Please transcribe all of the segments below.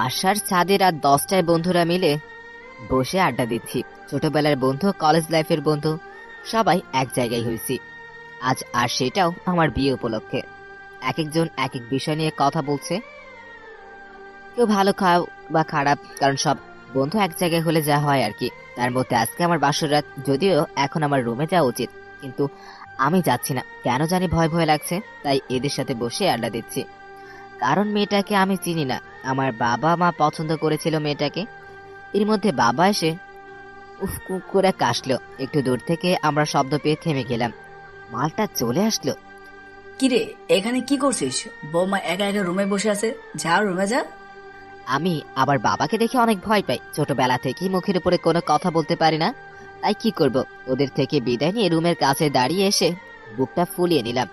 বাসার ছাদে রাত 10টায় বন্ধুরা মিলে বসে আড্ডা দিচ্ছি। ছোটবেলার বন্ধু, কলেজ লাইফের বন্ধু, সবাই এক জায়গায় হয়েছি আজ, আর সেটাও আমার বিয়ে উপলক্ষে। এক একজন এক এক বিষয় নিয়ে কথা বলছে, কেউ ভালো খাও বা খারাপ, কারণ সব বন্ধু এক জায়গায় হলে যা হয় আর কি। তার মধ্যে আজকে আমার বাসর রাত, যদিও এখন আমার রুমে যাওয়া উচিত, কিন্তু আমি যাচ্ছি না, কেন জানি ভয় ভয় লাগছে। তাই এদের সাথে বসে আড্ডা দিচ্ছি, কারণ মেয়েটাকে আমি চিনি না। আমার বাবা মা পছন্দ করেছিল মেয়েটাকে। এর মধ্যে বাবা এসে উফ কুক করে কাশলো। একটু দূর থেকে আমরা শব্দ পেয়ে থেমে গেলাম। মালটা চলে আসলো। কিরে, এখানে কি করছিস? বৌমা একা একা রুমে বসে আছে, যা রুমে যা। আমি আবার বাবাকে দেখে অনেক ভয় পাই। ছোটবেলা থেকেই মুখের উপরে কোনো কথা বলতে পারি না, তাই কি করব, ওদের থেকে বিদায় নিয়ে রুমের কাছে দাঁড়িয়ে এসে বুকটা ফুলিয়ে নিলাম।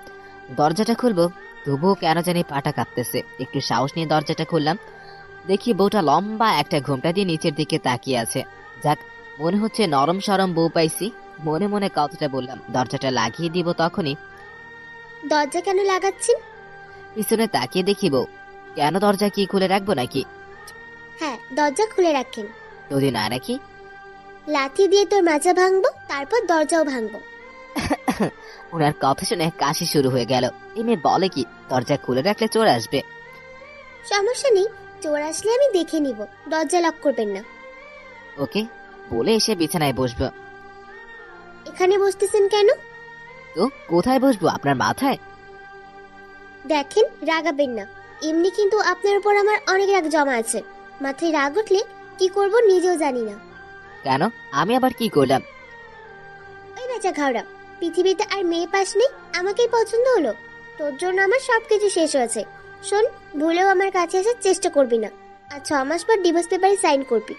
দরজাটা খুলবো, তবুও কেন জানি পাটা কাঁপতেছে। একটু সাহস নিয়ে দরজাটা খুললাম। দেখি বউটা লম্বা একটা ঘোমটা দিয়ে নিচের দিকে তাকিয়ে আছে। যাক, মনে হচ্ছে নরম সরম বউ পাইছি। মনে মনে কথাটা বললাম। দরজাটা লাগিয়ে দিব, তখনই দরজা কেন লাগাচ্ছেন? পিছনে তাকিয়ে দেখি বউ। কেন, দরজা কি খুলে রাখবো নাকি? হ্যাঁ, দরজা খুলে রাখেন। যদি না রাখি? লাথি দিয়ে তোর মাজা ভাঙবো, তারপর দরজাও ভাঙবো। ওনার কথা শুনে কাশি শুরু হয়ে গেল। এই মেয়ে বলে কি, দরজা খুলে রাখলে চোর আসবে? সমস্যা নেই, চোর আসলে আমি দেখে নিব, দরজা লক করবেন না। ওকে বলে এসে বিছানায় বসবো। এখানে বসতেছেন কেন? তো কোথায় বসবো, আপনার মাথায়? দেখেন, রাগাবেন না। এমনি কিন্তু আপনার উপর আমার অনেক রাগ জমা আছে। মাথায় রাগ উঠলে কি করব নিজেও জানি না। কেন, আমি আবার কি করলাম? ওই বেচা ঘাওড়া, পৃথিবীতে আর মেয়ে পাস নেই, আমাকেই পছন্দ হলো। তোর জন্য আমার সবকিছু শেষ হয়েছে। শোন, ভুলেও আমার কাছে আসার চেষ্টা করবি না। আর 6 মাস পর ডিভোর্স পেপারে সাইন করবি।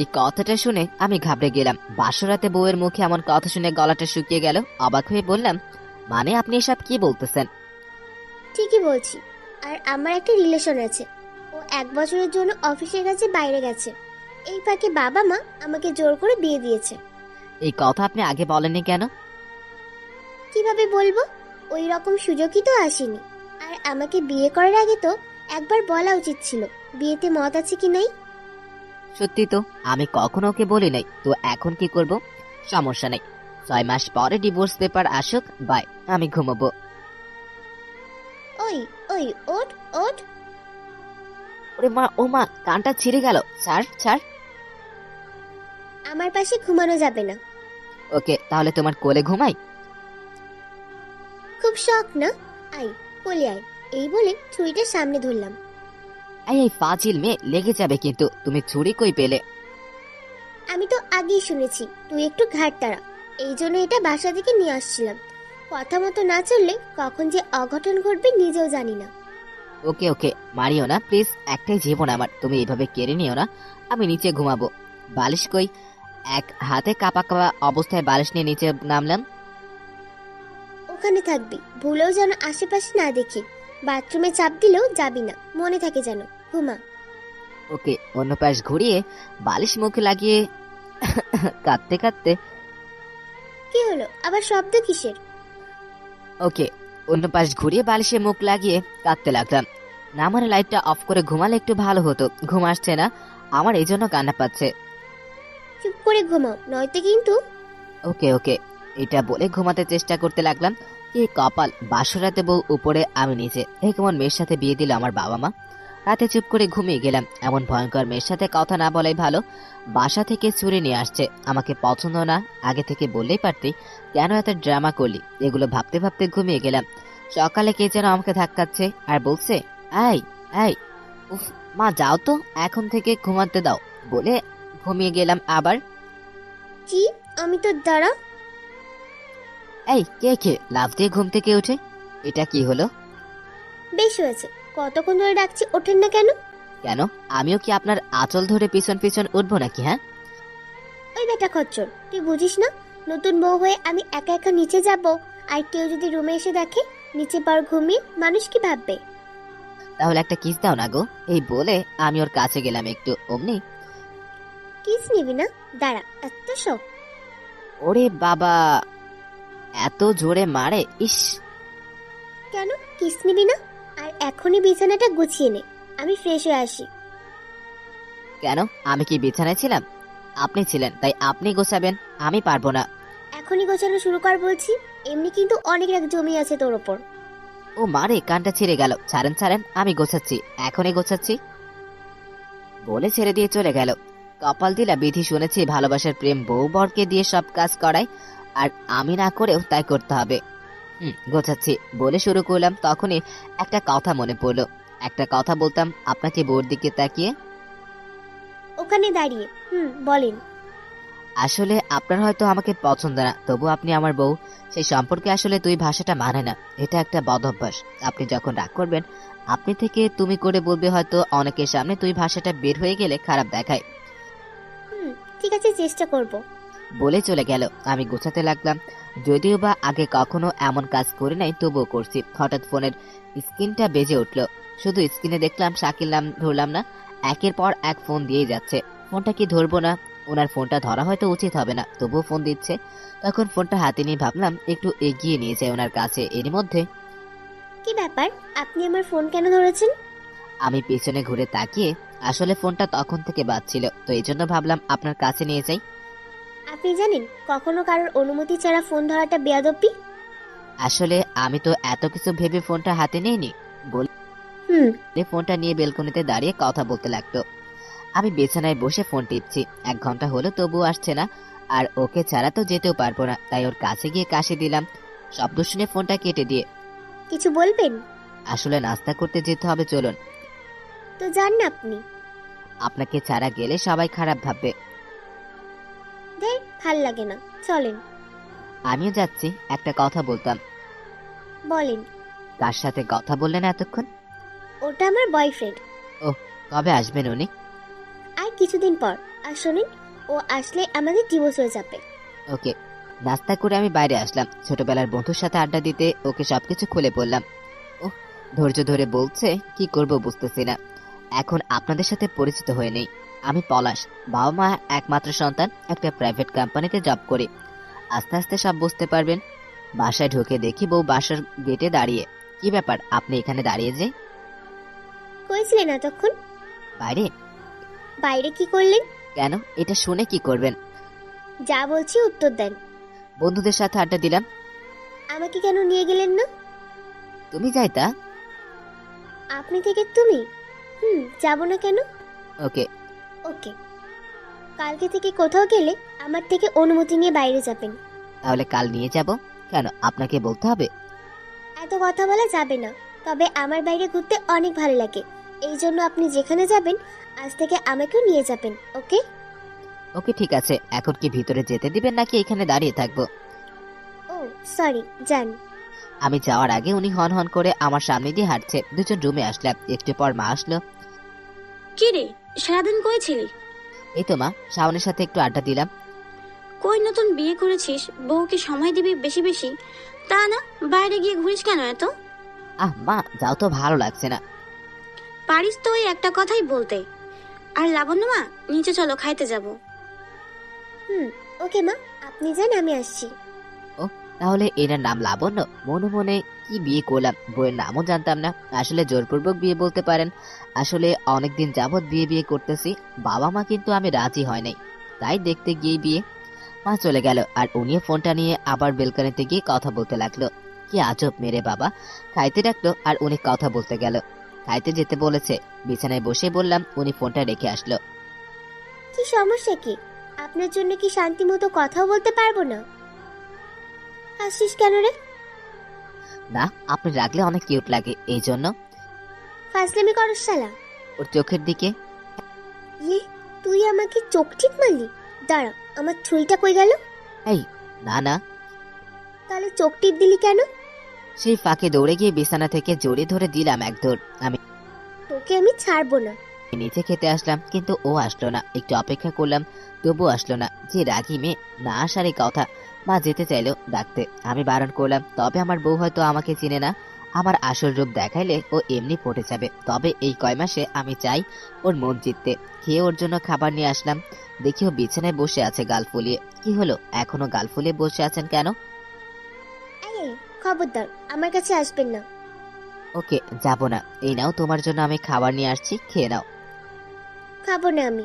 এই কথাটা শুনে আমি ঘাবড়ে গেলাম। বাসরাতে বউয়ের মুখে এমন কথা শুনে গলাটা শুকিয়ে গেল। অবাক হয়ে বললাম, মানে আপনি এসব কি বলতেছেন? ঠিকই বলছি। আর আমার একটা রিলেশন আছে। ও 1 বছরের জন্য অফিসের কাছে বাইরে গেছে। এই ফাঁকে বাবা মা আমাকে জোর করে বিয়ে দিয়েছে। এই কথা আপনি আগে বলেননি কেন? কিভাবে বলবো? ওই রকম সুযোগই তো আসেনি। আর আমাকে বিয়ে করার আগে তো একবার বলা উচিত ছিল বিয়েতে মত আছে কি নাই। সত্যি তো, আমি কখনো ওকে বলি নাই, তো এখন কি করব? সমস্যা নেই, 6 মাস পরে ডিভোর্স পেপার আসুক, বাই, আমি ঘুমাবো। ওই ওই, ওঠ ওঠ। ওরে মা, ও মা, কানটা ছিঁড়ে গেল। ছাড় ছাড়। আমার পাশে ঘুমানো যাবে না। ওকে, তাহলে তোমার কোলে ঘুমাই। খুব শখ না? আই, কোলে আয়। এই বলে ছুরিটা সামনে ধরলাম। এই ফাজিল মেয়ে, লেগে যাবে কিন্তু। তুমি ছুরি কই পেলে? আমি তো আগেই শুনেছি তুই একটু ঘাট তারা, এই জন্য এটা বাসা থেকে নিয়ে আসছিলাম। কথা মতো না চললে কখন যে অঘটন ঘটবে নিজেও জানি না। ওকে ওকে, মারিও না প্লিজ, একটাই জীবন আমার, তুমি এইভাবে কেড়ে নিও না। আমি নিচে ঘুমাবো। বালিশ কই? এক হাতে কাপা কাপা অবস্থায় বালিশ নিয়ে নিচে নামলাম। ওখানে থাকবি, ভুলেও যেন আশেপাশে না দেখি। বাথরুমে চাপ দিলেও যাবি না, মনে থাকে যেন। ঘুমা। ওকে, অন্য পাশ ঘুরিয়ে বালিশ মুখে লাগিয়ে কাঁদতে কাঁদতে, কি হলো, আবার শব্দ কিসের? ওকে, অন্য পাশ ঘুরিয়ে বালিশে মুখ লাগিয়ে কাঁদতে লাগলাম। না মানে লাইটটা অফ করে ঘুমালে একটু ভালো হতো। ঘুম আসছে না আমার, এই জন্য কান্না পাচ্ছে। চুপ করে ঘুমাও, নয়তো কিন্তু। ওকে ওকে, এটা বলে ঘুমাতে চেষ্টা করতে লাগলাম। কি কপাল, বাসরাতে বউ উপরে, আমি নিচে। এই কেমন মেয়ের সাথে বিয়ে দিল আমার বাবা মা। রাতে চুপ করে ঘুমিয়ে গেলাম। এমন ভয়ঙ্কর মেয়ের সাথে কথা না বলাই ভালো। বাসা থেকে ছুরি নিয়ে আসছে, আমাকে পছন্দ না, আগে থেকে বললেই পারতি, কেন এত ড্রামা করলি? এগুলো ভাবতে ভাবতে ঘুমিয়ে গেলাম। সকালে কে যেন আমাকে ধাক্কাচ্ছে আর বলছে, এই এই, উফ মা, যাও তো, এখন থেকে ঘুমাতে দাও, বলে ঘুমিয়ে গেলাম আবার। কি? আমি তো দাঁড়া। এই কে কে লাফ দিয়ে ঘুম থেকে উঠে? এটা কি হলো? বেশ হয়েছে, কতক্ষণ ধরে ডাকছি, ওঠেন না কেন? কেন, আমিও কি আপনার আঁচল ধরে পিছন পিছন উঠবো নাকি? হ্যাঁ, ওই বেটা খচ্চর, তুই বুঝিস না? নতুন বউ হয়ে আমি একা একা নিচে যাব, আর কেউ যদি রুমে এসে দেখে নিচে পর ঘুমিয়ে, মানুষ কি ভাববে? তাহলে একটা কিস দাও না গো। এই বলে আমি ওর কাছে গেলাম একটু, অমনি কিস নিবি না? দাঁড়া, এত শখ? ওরে বাবা, এত জোরে মারে, ইস। কেন কিস নিবি না? আর এখনই বিছানাটা গুছিয়ে নে, আমি ফ্রেশ হয়ে আসি। কেন, আমি কি বিছানায় ছিলাম? আপনি ছিলেন, তাই আপনি গোছাবেন, আমি পারবো না। এখনই গোছানো শুরু কর বলছি, এমনি কিন্তু অনেক রাগ জমি আছে তোর ওপর। ও মারে, কানটা ছিঁড়ে গেল, ছাড়েন ছাড়েন, আমি গোছাচ্ছি, এখনই গোছাচ্ছি বলে ছেড়ে দিয়ে চলে গেল। কপাল দিলা বিধি শুনেছি ভালোবাসার প্রেম বউ বরকে দিয়ে সব কাজ করায়, আর আমি না করেও তাই করতে হবে। গোছাচ্ছি বলে শুরু করলাম, তখনই একটা কথা মনে পড়লো। একটা কথা বলতাম আপনাকে বউর দিকে তাকিয়ে। ওখানে দাঁড়িয়ে বলেন। আসলে আপনার হয়তো আমাকে পছন্দ না, তবু আপনি আমার বউ, সেই সম্পর্কে আসলে তুই ভাষাটা মানে না। এটা একটা বদ অভ্যাস। আপনি যখন রাগ করবেন আপনি থেকে তুমি করে বলবে, হয়তো অনেকের সামনে তুই ভাষাটা বের হয়ে গেলে খারাপ দেখায়। হুম, ঠিক আছে, চেষ্টা করব। বলে চলে গেল। আমি গোছাতে লাগলাম, যদিও বা আগে কখনো এমন কাজ করে নাই, তবুও করছি। হঠাৎ ফোনের স্ক্রিনটা বেজে উঠলো। শুধু স্ক্রিনে দেখলাম শাকিল, নাম ধরলাম না, একের পর এক ফোন দিয়েই যাচ্ছে। ফোনটা কি ধরবো না? ওনার ফোনটা ধরা হয়তো উচিত হবে না, তবুও ফোন দিচ্ছে। তখন ফোনটা হাতে নিয়ে ভাবলাম একটু এগিয়ে নিয়ে যায় ওনার কাছে। এর মধ্যে কি ব্যাপার, আপনি আমার ফোন কেন ধরেছেন? আমি পেছনে ঘুরে তাকিয়ে, আসলে ফোনটা তখন থেকে বাজছিল, তো এই জন্য ভাবলাম আপনার কাছে নিয়ে যাই। আপনি জানেন কখনো কারোর অনুমতি ছাড়া ফোন ধরাটা বেয়াদবি। আসলে আমি তো এত কিছু ভেবে ফোনটা হাতে নিইনি হুম। বলে ফোনটা নিয়ে বেলকনিতে দাঁড়িয়ে কথা বলতে লাগলো। আমি বিছানায় বসে ফোন টিপছি। 1 ঘন্টা হলো তবুও আসছে না, আর ওকে ছাড়া তো যেতেও পারবো না, তাই ওর কাছে গিয়ে কাশি দিলাম শব্দ শুনে ফোনটা কেটে দিয়ে। কিছু বলবেন? আসলে নাস্তা করতে যেতে হবে, চলুন। তো যান না আপনি। আপনাকে ছাড়া গেলে সবাই খারাপ ভাববে। দেখ, ভাল লাগে না, চলেন। আমিও যাচ্ছি, একটা কথা বলতাম। বলেন। কার সাথে কথা বললেন এতক্ষণ? ওটা আমার বয়ফ্রেন্ড। ওহ, কবে আসবেন উনি? আর কিছুদিন পর। আর শোনেন, ও আসলে আমাদের ডিভোর্স হয়ে যাবে। ওকে। নাস্তা করে আমি বাইরে আসলাম, ছোটবেলার বন্ধুর সাথে আড্ডা দিতে। ওকে সবকিছু খুলে বললাম। ওহ, ধৈর্য ধরে বলছে, কি করব বুঝতেছি না। এখন আপনাদের সাথে পরিচিত হয়ে নেই। আমি পলাশ, বাবা মা একমাত্র সন্তান, একটা প্রাইভেট কোম্পানিতে জব করি। আস্তে আস্তে সব বুঝতে পারবেন। বাসায় ঢুকে দেখি বউ বাসার গেটে দাঁড়িয়ে। কি ব্যাপার, আপনি এখানে দাঁড়িয়ে যে? কইছিলেন এতক্ষণ? বাইরে? বাইরে কি করলেন? কেন, এটা শুনে কি করবেন? যা বলছি উত্তর দেন। বন্ধুদের সাথে আড্ডা দিলাম। আমাকে কেন নিয়ে গেলেন না? তুমি যাইতা? আপনি থেকে তুমি? যাব না কেন? ওকে। ওকে। কালকে থেকে কোথাও গেলে আমার থেকে অনুমতি নিয়ে বাইরে যাবেন। তাহলে কাল নিয়ে যাব। কেন, আপনাকে বলতে হবে? এত কথা বলা যাবে না। তবে আমার বাইরে ঘুরতে অনেক ভালো লাগে, এই জন্য আপনি যেখানে যাবেন আজ থেকে আমাকেও নিয়ে যাবেন। ওকে? ওকে, ঠিক আছে। এখন কি ভিতরে যেতে দিবেন নাকি এখানে দাঁড়িয়ে থাকবো? ও সরি, যান। আমি যাওয়ার আগে উনি হন হন করে আমার সামনে দিয়ে হাঁটছে। দুজন রুমে আসলাম, একটু পর মা আসলো। কি রে, সারাদিন কই ছিলি? এই তো মা, শাওনের সাথে একটু আড্ডা দিলাম। কই, নতুন বিয়ে করেছিস, বউকে সময় দিবি বেশি বেশি, তা না বাইরে গিয়ে ঘুরিস কেন এত? আহ মা, যাও তো, ভালো লাগছে না। পারিস তো ওই একটা কথাই বলতে। আর লাবণ্য মা, নিচে চলো, খাইতে যাব। ওকে মা, আপনি যান, আমি আসছি। তাহলে এনার নাম লাবণ্য? মনে মনে কি বিয়ে করলাম, বইয়ের নামও জানতাম না। আসলে জোরপূর্বক বিয়ে বলতে পারেন। আসলে অনেকদিন যাবৎ বিয়ে বিয়ে করতেছি, বাবা মা কিন্তু আমি রাজি হয় নাই, তাই দেখতে গিয়ে বিয়ে। মা চলে গেল, আর উনিও ফোনটা নিয়ে আবার বেলকনিতে গিয়ে কথা বলতে লাগলো। কি আজব মেরে বাবা, খাইতে ডাকলো আর উনি কথা বলতে গেল। খাইতে যেতে বলেছে, বিছানায় বসে বললাম, উনি ফোনটা রেখে আসলো। কি সমস্যা কি? আপনার জন্য কি শান্তি মতো কথাও বলতে পারবো না? হাসিস কেন রে? না, আপনি রাখলে অনেক কিউট লাগে, এই জন্য। ফাজলামি করস শালা। ওর চোখের দিকে। ইয়ে, তুই আমাকে চোখ টিপ মারলি? দাঁড়া, আমার ছুরিটা কই গেল? এই, না না। তাহলে চোখ টিপ দিলি কেন? সেই ফাঁকে দৌড়ে গিয়ে বিছানা থেকে জড়িয়ে ধরে দিলাম এক দৌড়। আমি তোকে আমি ছাড়বো না। নিচে খেতে আসলাম, কিন্তু ও আসলো না। একটু অপেক্ষা করলাম, তবু আসলো না। যে রাগী মেয়ে, না আসারই কথা। মা যেতে চাইলো ডাকতে, আমি বারণ করলাম। তবে আমার বউ হয়তো আমাকে চিনে না, আমার আসল রূপ দেখাইলে ও এমনি পটে যাবে। তবে এই কয় মাসে আমি চাই ওর মন জিততে। খেয়ে ওর জন্য খাবার নিয়ে আসলাম, দেখি ও বিছানায় বসে আছে গাল ফুলিয়ে। কি হলো, এখনো গাল ফুলিয়ে বসে আছেন কেন? এই, খবরদার আমার কাছে আসবেন না। ওকে, যাব না। এই নাও, তোমার জন্য আমি খাবার নিয়ে আসছি, খেয়ে নাও। খাবো না আমি।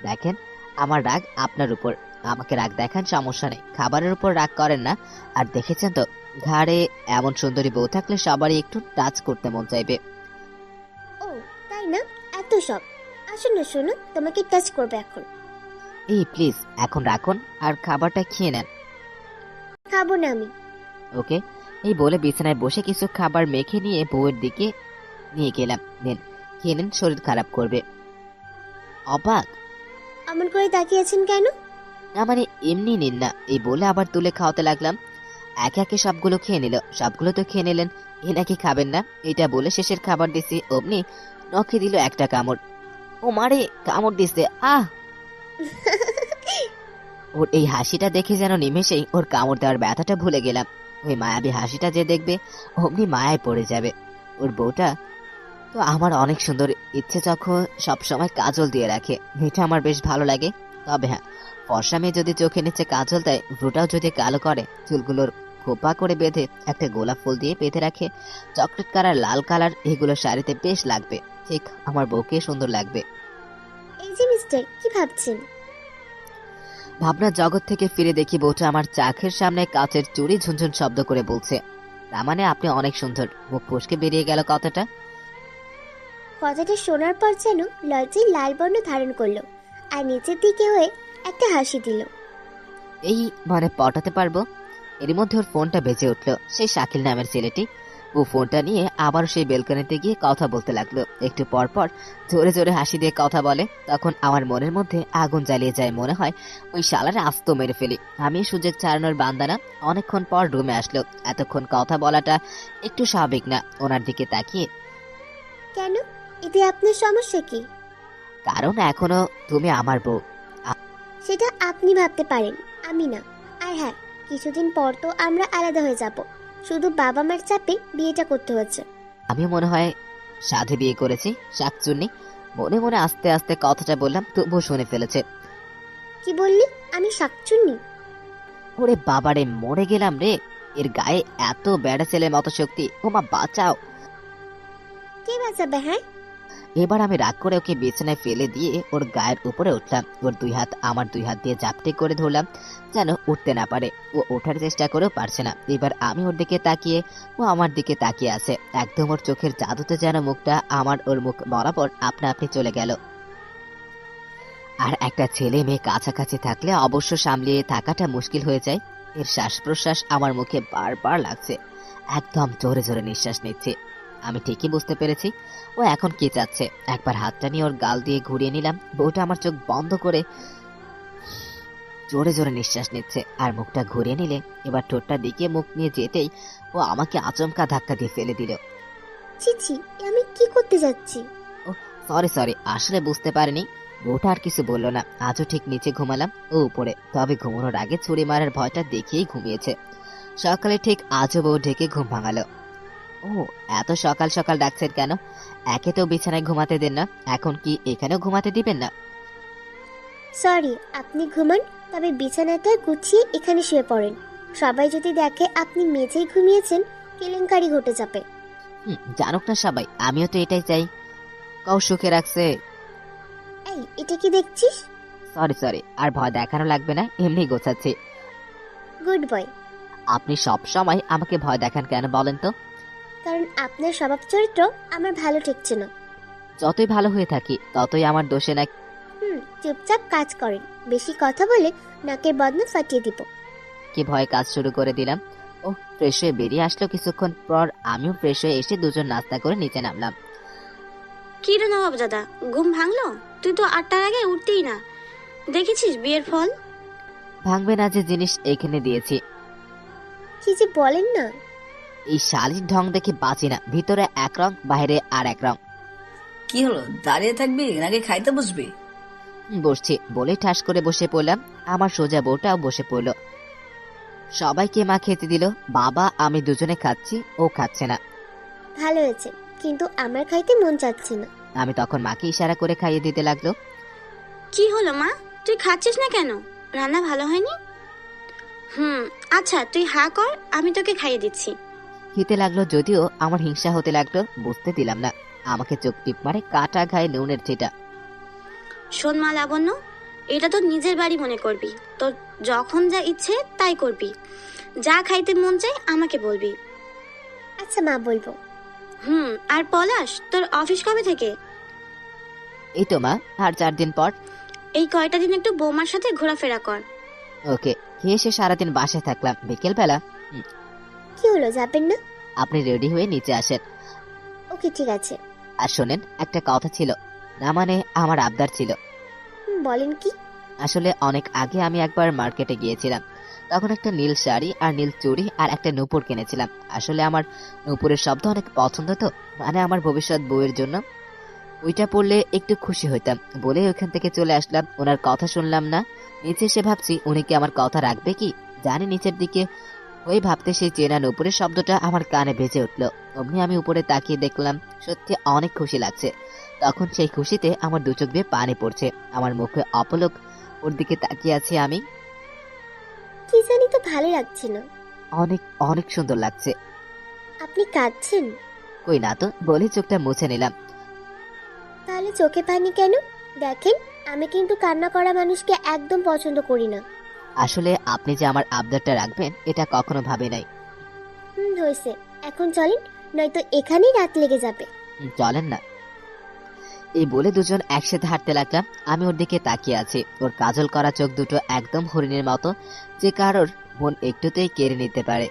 দেখেন, আমার রাগ আপনার উপর, আমাকে রাগ দেখান, সমস্যা নেই, খাবারের উপর রাগ করেন না। আর দেখেছেন তো, ঘাড়ে এমন সুন্দরী বউ থাকলে সবারই একটু টাচ করতে মন চাইবে। ও তাই না, এত সব। আসুন না শোনো, তোমাকে টাচ করবে এখন। এই প্লিজ এখন রাখুন আর খাবারটা খেয়ে নেন। খাবো না আমি। ওকে। এই বলে বিছানায় বসে কিছু খাবার মেখে নিয়ে বউয়ের দিকে নিয়ে গেলাম। নেন, খেয়ে নেন, শরীর খারাপ করবে। অবাক? অমন করে তাকিয়েছেন কেন? না মানে এমনি নিন না, এই বলে আবার তুলে খাওয়াতে লাগলাম। একে একে সবগুলো খেয়ে নিল। সবগুলো তো খেয়ে নিলেন, এ নাকি খাবেন না। এটা বলে শেষের খাবার দিছি, অমনি নখে দিল একটা কামড়। ও মারে, কামড় দিছে, আহ! ওর এই হাসিটা দেখে যেন নিমেষেই ওর কামড় দেওয়ার ব্যথাটা ভুলে গেলাম। ওই মায়াবী হাসিটা যে দেখবে, অমনি মায়ায় পড়ে যাবে। ওর বউটা তো আমার অনেক সুন্দর, ইচ্ছে যখন সবসময় কাজল দিয়ে রাখে, এটা আমার বেশ ভালো লাগে। তবে হ্যাঁ, ফর্সা মেয়ে যদি চোখে নিচে কাজল দেয়, ভ্রুটাও যদি কালো করে, চুলগুলোর খোপা করে বেঁধে একটা গোলাপ ফুল দিয়ে বেঁধে রাখে, চকলেট কালার, লাল কালার, এগুলো শাড়িতে বেশ লাগবে। ঠিক আমার বউকে সুন্দর লাগবে। এই যে মিস্টার, কি ভাবছেন? ভাবনা জগৎ থেকে ফিরে দেখি বউটা আমার চাখের সামনে কাচের চুড়ি ঝুনঝুন শব্দ করে বলছে, তার মানে আপনি অনেক সুন্দর। মুখ ফসকে বেরিয়ে গেল কথাটা। কথাটা শোনার পর যেন লজ্জায় লাল বর্ণ ধারণ করলো, আর নিচের দিকে হয়ে একটা হাসি দিল। এই মানে পটাতে পারবো। এরই মধ্যে ওর ফোনটা বেজে উঠলো। সেই শাকিল নামের ছেলেটি। ও ফোনটা নিয়ে আবার সেই বেলকনিতে গিয়ে কথা বলতে লাগলো। একটু পর পর জোরে জোরে হাসি দিয়ে কথা বলে। তখন আমার মনের মধ্যে আগুন জ্বালিয়ে যায়, মনে হয় ওই শালারে আস্ত মেরে ফেলি। আমি সুযোগ ছাড়ানোর বান্দানা। অনেকক্ষণ পর রুমে আসলো। এতক্ষণ কথা বলাটা একটু স্বাভাবিক না। ওনার দিকে তাকিয়ে, কেন, এতে আপনার সমস্যা কি? কারণ এখনো তুমি আমার বউ। সেটা আপনি ভাবতে পারেন, আমি না। আর হ্যাঁ, কিছুদিন পর তো আমরা আলাদা হয়ে যাব। শুধু বাবা মার চাপে বিয়েটা করতে হচ্ছে। আমি মনে হয় সাধে বিয়ে করেছি, শাকচুন্নি। মনে মনে আস্তে আস্তে কথাটা বললাম, তবুও শুনে ফেলেছে। কি বললি? আমি শাকচুন্নি? ওরে বাবারে, মরে গেলাম রে। এর গায়ে এত বেড়া ছেলের মতো শক্তি, ওমা বাঁচাও। কে বাঁচাবে? হ্যাঁ, এবার আমি রাগ করে ওকে বিছানায় ফেলে দিয়ে ওর গায়ের উপরে উঠলাম। ওর দুই হাত আমার দুই হাত দিয়ে জাপটে করে ধরলাম, যেন উঠতে না পারে। ও ওঠার চেষ্টা করেও পারছে না। এবার আমি ওর দিকে তাকিয়ে, ও আমার দিকে তাকিয়ে আছে। একদম ওর চোখের জাদুতে যেন মুখটা আমার ওর মুখ বরাবর আপনা আপনি চলে গেল। আর একটা ছেলে মেয়ে কাছাকাছি থাকলে অবশ্য সামলিয়ে থাকাটা মুশকিল হয়ে যায়। এর শ্বাস প্রশ্বাস আমার মুখে বারবার লাগছে। একদম জোরে জোরে নিঃশ্বাস নিচ্ছে। আমি ঠিকই বুঝতে পেরেছি ও এখন কি চাচ্ছে। একবার হাতটা নিয়ে ওর গাল দিয়ে ঘুরিয়ে নিলাম। বউটা আমার চোখ বন্ধ করে জোরে জোরে নিঃশ্বাস নিচ্ছে আর মুখটা ঘুরিয়ে নিলে এবার ঠোঁটটা দিকে মুখ নিয়ে যেতেই ও আমাকে আচমকা ধাক্কা দিয়ে ফেলে দিল। ছি, আমি কি করতে যাচ্ছি? সরি সরি, আসলে বুঝতে পারিনি। বউটা আর কিছু বললো না। আজও ঠিক নিচে ঘুমালাম, ও উপরে। তবে ঘুমানোর আগে ছুরি মারার ভয়টা দেখিয়েই ঘুমিয়েছে। সকালে ঠিক আজও বউ ঢেকে ঘুম ভাঙালো। ও, এত সকাল সকাল ডাকছেন কেন? একে তো বিছানায় ঘুমাতে দেন না, এখন কি এখানেও ঘুমাতে দিবেন না? সরি, আপনি ঘুমান, তবে বিছানাটা গুছিয়ে এখানে শুয়ে পড়েন। সবাই যদি দেখে আপনি মেঝেই ঘুমিয়েছেন, কেলেঙ্কারি ঘটে যাবে। জানুক না সবাই, আমিও তো এটাই চাই। কও সুখে রাখছে। এই, এটা কি দেখছিস? সরি সরি, আর ভয় দেখানো লাগবে না, এমনি গোছাচ্ছি। Good boy. আপনি সব সময় আমাকে ভয় দেখান কেন বলেন তো? কারণ আপনার স্বভাব চরিত্র আমার ভালো ঠেকছে না। যতই ভালো হয়ে থাকি ততই আমার দোষে না। চুপচাপ কাজ করেন। বেশি কথা বলে নাকের বদনা ফাটিয়ে দিব। কি ভয়ে কাজ শুরু করে দিলাম। ও ফ্রেশ হয়ে বেরিয়ে আসলো। কিছুক্ষণ পর আমিও ফ্রেশ হয়ে এসে দুজন নাস্তা করে নিচে নামলাম। কি রে নবাব দাদা, ঘুম ভাঙলো? তুই তো 8টার আগে উঠতেই না। দেখেছিস বিয়ের ফল? ভাঙবে না যে জিনিস এখানে দিয়েছি। কি যে বলেন না। এই শালির ঢং দেখে বাঁচি না। ভিতরে এক রং, বাইরে আর এক রং। কি হলো, দাঁড়িয়ে থাকবি নাকি খাইতে বসবি? বসছি বলে ঠাস করে বসে পড়লাম। আমার সোজা বউটাও বসে পড়ল। সবাইকে মা খেতে দিল। বাবা আমি দুজনে খাচ্ছি, ও খাচ্ছে না। ভালো হয়েছে, কিন্তু আমার খাইতে মন চাচ্ছে না। আমি তখন মাকে ইশারা করে খাইয়ে দিতে লাগলো। কি হলো মা, তুই খাচ্ছিস না কেন? রান্না ভালো হয়নি? আচ্ছা তুই হা কর, আমি তোকে খাইয়ে দিচ্ছি। খেতে লাগলো, যদিও আমার হিংসা হতে লাগলো। বুঝতে দিলাম না। আমাকে চোখ টিপ মারে কাটা ঘায়ে নুনের ছিটা। শোন মা লাবণ্য, এটা তো নিজের বাড়ি মনে করবি। তোর যখন যা ইচ্ছে তাই করবি, যা খাইতে মন চায় আমাকে বলবি। আচ্ছা মা, বলবো। আর পলাশ, তোর অফিস কবে থেকে? এই তো মা, আর 4 দিন পর। এই কয়টা দিন একটু বৌমার সাথে ঘোরাফেরা কর। ওকে। খেয়ে এসে সারাদিন বাসায় থাকলাম, বিকেল বেলা কি হলো, যাবেন না? আপনি রেডি হয়ে নিচে আসেন। ওকে, ঠিক আছে। আর শোনেন, একটা কথা ছিল, না মানে আমার আবদার ছিল। বলেন কি? আসলে অনেক আগে আমি একবার মার্কেটে গিয়েছিলাম, তখন একটা নীল শাড়ি আর নীল চুড়ি আর একটা নূপুর কিনেছিলাম। আসলে আমার নূপুরের শব্দ অনেক পছন্দ, তো মানে আমার ভবিষ্যৎ বউয়ের জন্য ওইটা পড়লে একটু খুশি হইতাম বলে ওখান থেকে চলে আসলাম। ওনার কথা শুনলাম না, নিচে এসে ভাবছি উনি কি আমার কথা রাখবে কি জানি। নিচের দিকে ওই ভাবতে সেই চেনা নূপুরের শব্দটা আমার কানে বেজে উঠলো। অমনি আমি উপরে তাকিয়ে দেখলাম সত্যি অনেক খুশি লাগছে। তখন সেই খুশিতে আমার দু চোখ দিয়ে পানি পড়ছে, আমার মুখে অপলক ওর দিকে তাকিয়ে আছি আমি। কি জানি তো ভালো লাগছে না। অনেক অনেক সুন্দর লাগছে। আপনি কাঁদছেন? কই না তো, বলে চোখটা মুছে নিলাম। তাহলে চোখে পানি কেন? দেখেন, আমি কিন্তু কান্না করা মানুষকে একদম পছন্দ করি না। আসলে আপনি যে আমার আবদারটা রাখবেন এটা কখনো ভাবে নাই। হয়েছে, এখন চলেন, নয়তো এখানেই রাত লেগে যাবে। চলেন না। এই বলে দুজন একসাথে হাঁটতে লাগলাম। আমি ওর দিকে তাকিয়ে আছি, ওর কাজল করা চোখ দুটো একদম হরিণের মতো, যে কারোর মন একটুতেই কেড়ে নিতে পারে।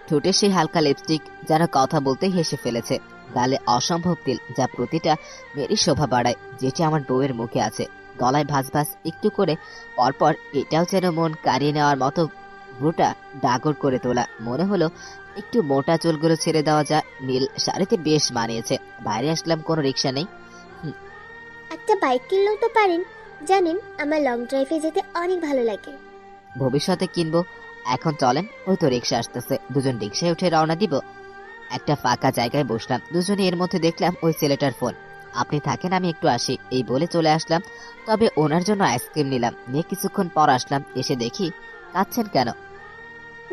ঠোঁটে সেই হালকা লিপস্টিক যেন কথা বলতে হেসে ফেলেছে, গালে অসম্ভব তিল যা প্রতিটা মেয়েরই শোভা বাড়ায়, যেটি আমার বউয়ের মুখে আছে। গলায় ভাঁজ ভাঁজ একটু করে পরপর, এটাও যেন মন কাড়িয়ে নেওয়ার মতো ভ্রুটা ডাগর করে তোলা। মনে হলো একটু মোটা চুলগুলো ছেড়ে দেওয়া যায়। নীল শাড়িতে বেশ মানিয়েছে। বাইরে আসলাম, কোনো রিক্সা নেই। একটা বাইক কিনলেও তো পারেন। জানেন, আমার লং ড্রাইভে যেতে অনেক ভালো লাগে। ভবিষ্যতে কিনবো, এখন চলেন। ওই তো রিক্সা আসতেছে। দুজন রিক্সায় উঠে রওনা দিব। একটা ফাঁকা জায়গায় বসলাম, দুজনে এর মধ্যে দেখলাম ওই ছেলেটার ফোন। আপনি থাকেন, আমি একটু আসি এই বলে চলে আসলাম। তবে ওনার জন্য আইসক্রিম নিলাম, নিয়ে কিছুক্ষণ পর আসলাম। এসে দেখি কাঁদছেন কেন?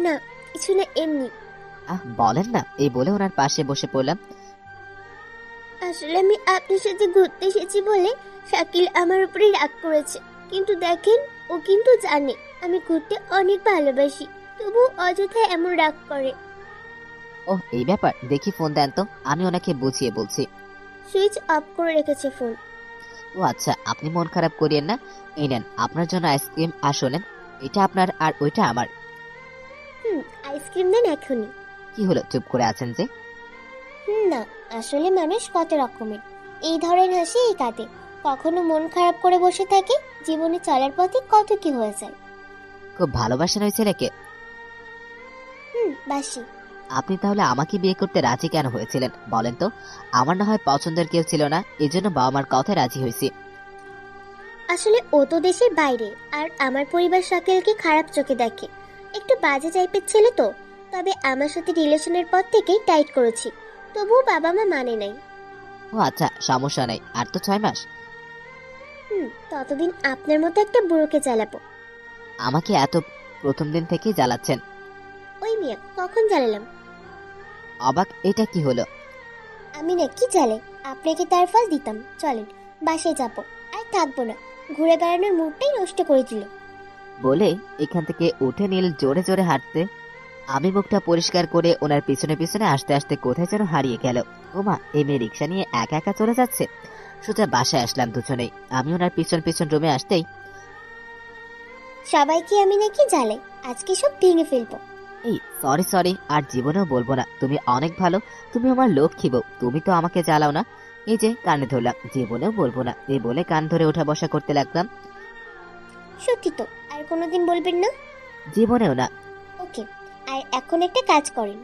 না, কিছু না, এমনি। বলেন না, এই বলে ওনার পাশে বসে পড়লাম। আসলে আমি আপনার সাথে ঘুরতে এসেছি বলে শাকিল আমার উপরে রাগ করেছে, কিন্তু দেখেন, ও কিন্তু জানে আমি ঘুরতে অনেক ভালোবাসি, তবু অযথায় এমন রাগ করে। ও এই ব্যাপার, দেখি ফোন দেন তো, আমি ওনাকে বুঝিয়ে বলছি। সুইচ অফ করে রেখেছে ফোন। ও আচ্ছা, আপনি মন খারাপ করিয়েন না, এই নেন আপনার জন্য আইসক্রিম। আর শোনেন, এটা আপনার আর ওইটা আমার। আইসক্রিম দেন এখনই। কি হলো, চুপ করে আছেন যে? না, আসলে মানুষ কত রকমের, এই ধরনের হাসি এই কাঁদে, কখনো মন খারাপ করে বসে থাকে, জীবনে চলার পথে কত কি হয়ে যায়। খুব ভালোবাসেন ওই ছেলেকে? বাসি। আপনি তাহলে আমাকে বিয়ে করতে রাজি কেন হয়েছিলেন বলেন তো? আমার না হয় পছন্দের কেউ ছিল না, এই জন্য বাবা মার কথায় রাজি হয়েছি। আসলে ও তো দেশের বাইরে, আর আমার পরিবার শাকিলকে খারাপ চোখে দেখে, একটু বাজে টাইপের ছেলে তো। তবে আমার সাথে রিলেশনের পর থেকেই টাইট করেছি, তবুও বাবা মা মানে নাই। ও আচ্ছা, সমস্যা নাই, আর তো 6 মাস। ততদিন আপনার মতো একটা বুড়োকে জ্বালাবো। আমাকে এত প্রথম দিন থেকেই জ্বালাচ্ছেন। ওই মিয়া, কখন জ্বালালাম? অবাক, এটা কি হলো? আমি না কি জ্বালে আপনাকে তার ফল দিতাম। চলেন, বাসায় যাবো, আর থাকবো না, ঘুরে বেড়ানোর মুডটাই নষ্ট করে দিল। বলে এখান থেকে উঠে নীল জোরে জোরে হাঁটতে, আমি মুখটা পরিষ্কার করে ওনার পিছনে পিছনে আসতে আসতে কোথায় যেন হারিয়ে গেল। ওমা, এই মেয়ে রিক্সা নিয়ে একা একা চলে যাচ্ছে। সোজা বাসায় আসলাম দুজনেই। আমি ওনার পিছন পিছন রুমে আসতেই, সবাইকে আমি নাকি জ্বালে, আজকে সব ভেঙে ফেলবো। এই সরি সরি, আর জীবনেও বলবো না। তুমি অনেক ভালো, তুমি আমার লক্ষ্মী বউ, তুমি তো আমাকে জ্বালাও না। এই যে কানে ধরলাম, জীবনেও বলবো না। এই বলে কান ধরে ওঠা বসা করতে লাগলাম। সত্যি তো? আর কোনোদিন বলবেন না? জীবনেও না। ওকে, আর এখন একটা কাজ করেন।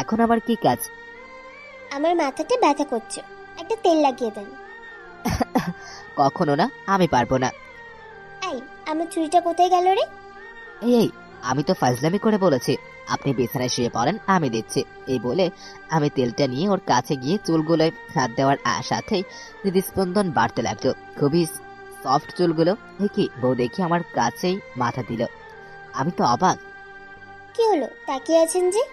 এখন আবার কি কাজ? আমার মাথাটা ব্যথা করছে, একটা তেল লাগিয়ে দেন। কখনো না, আমি পারবো না। এই, আমার চুরিটা কোথায় গেল রে? এই এই, আমি তো ফাজলামি করে বলেছি। আপনি বিছানায় শুয়ে পড়েন, আমি দিচ্ছি। এই বলে আমি তেলটা নিয়ে ওর কাছে গিয়ে চুলগুলোয় হাত দেওয়ার সাথেই হৃদস্পন্দন বাড়তে লাগলো। খুবই সফট চুলগুলো। কি বউ দেখি আমার কাছেই মাথা দিল। আমি তো অবাক। কি হলো, তাকিয়ে আছেন যে?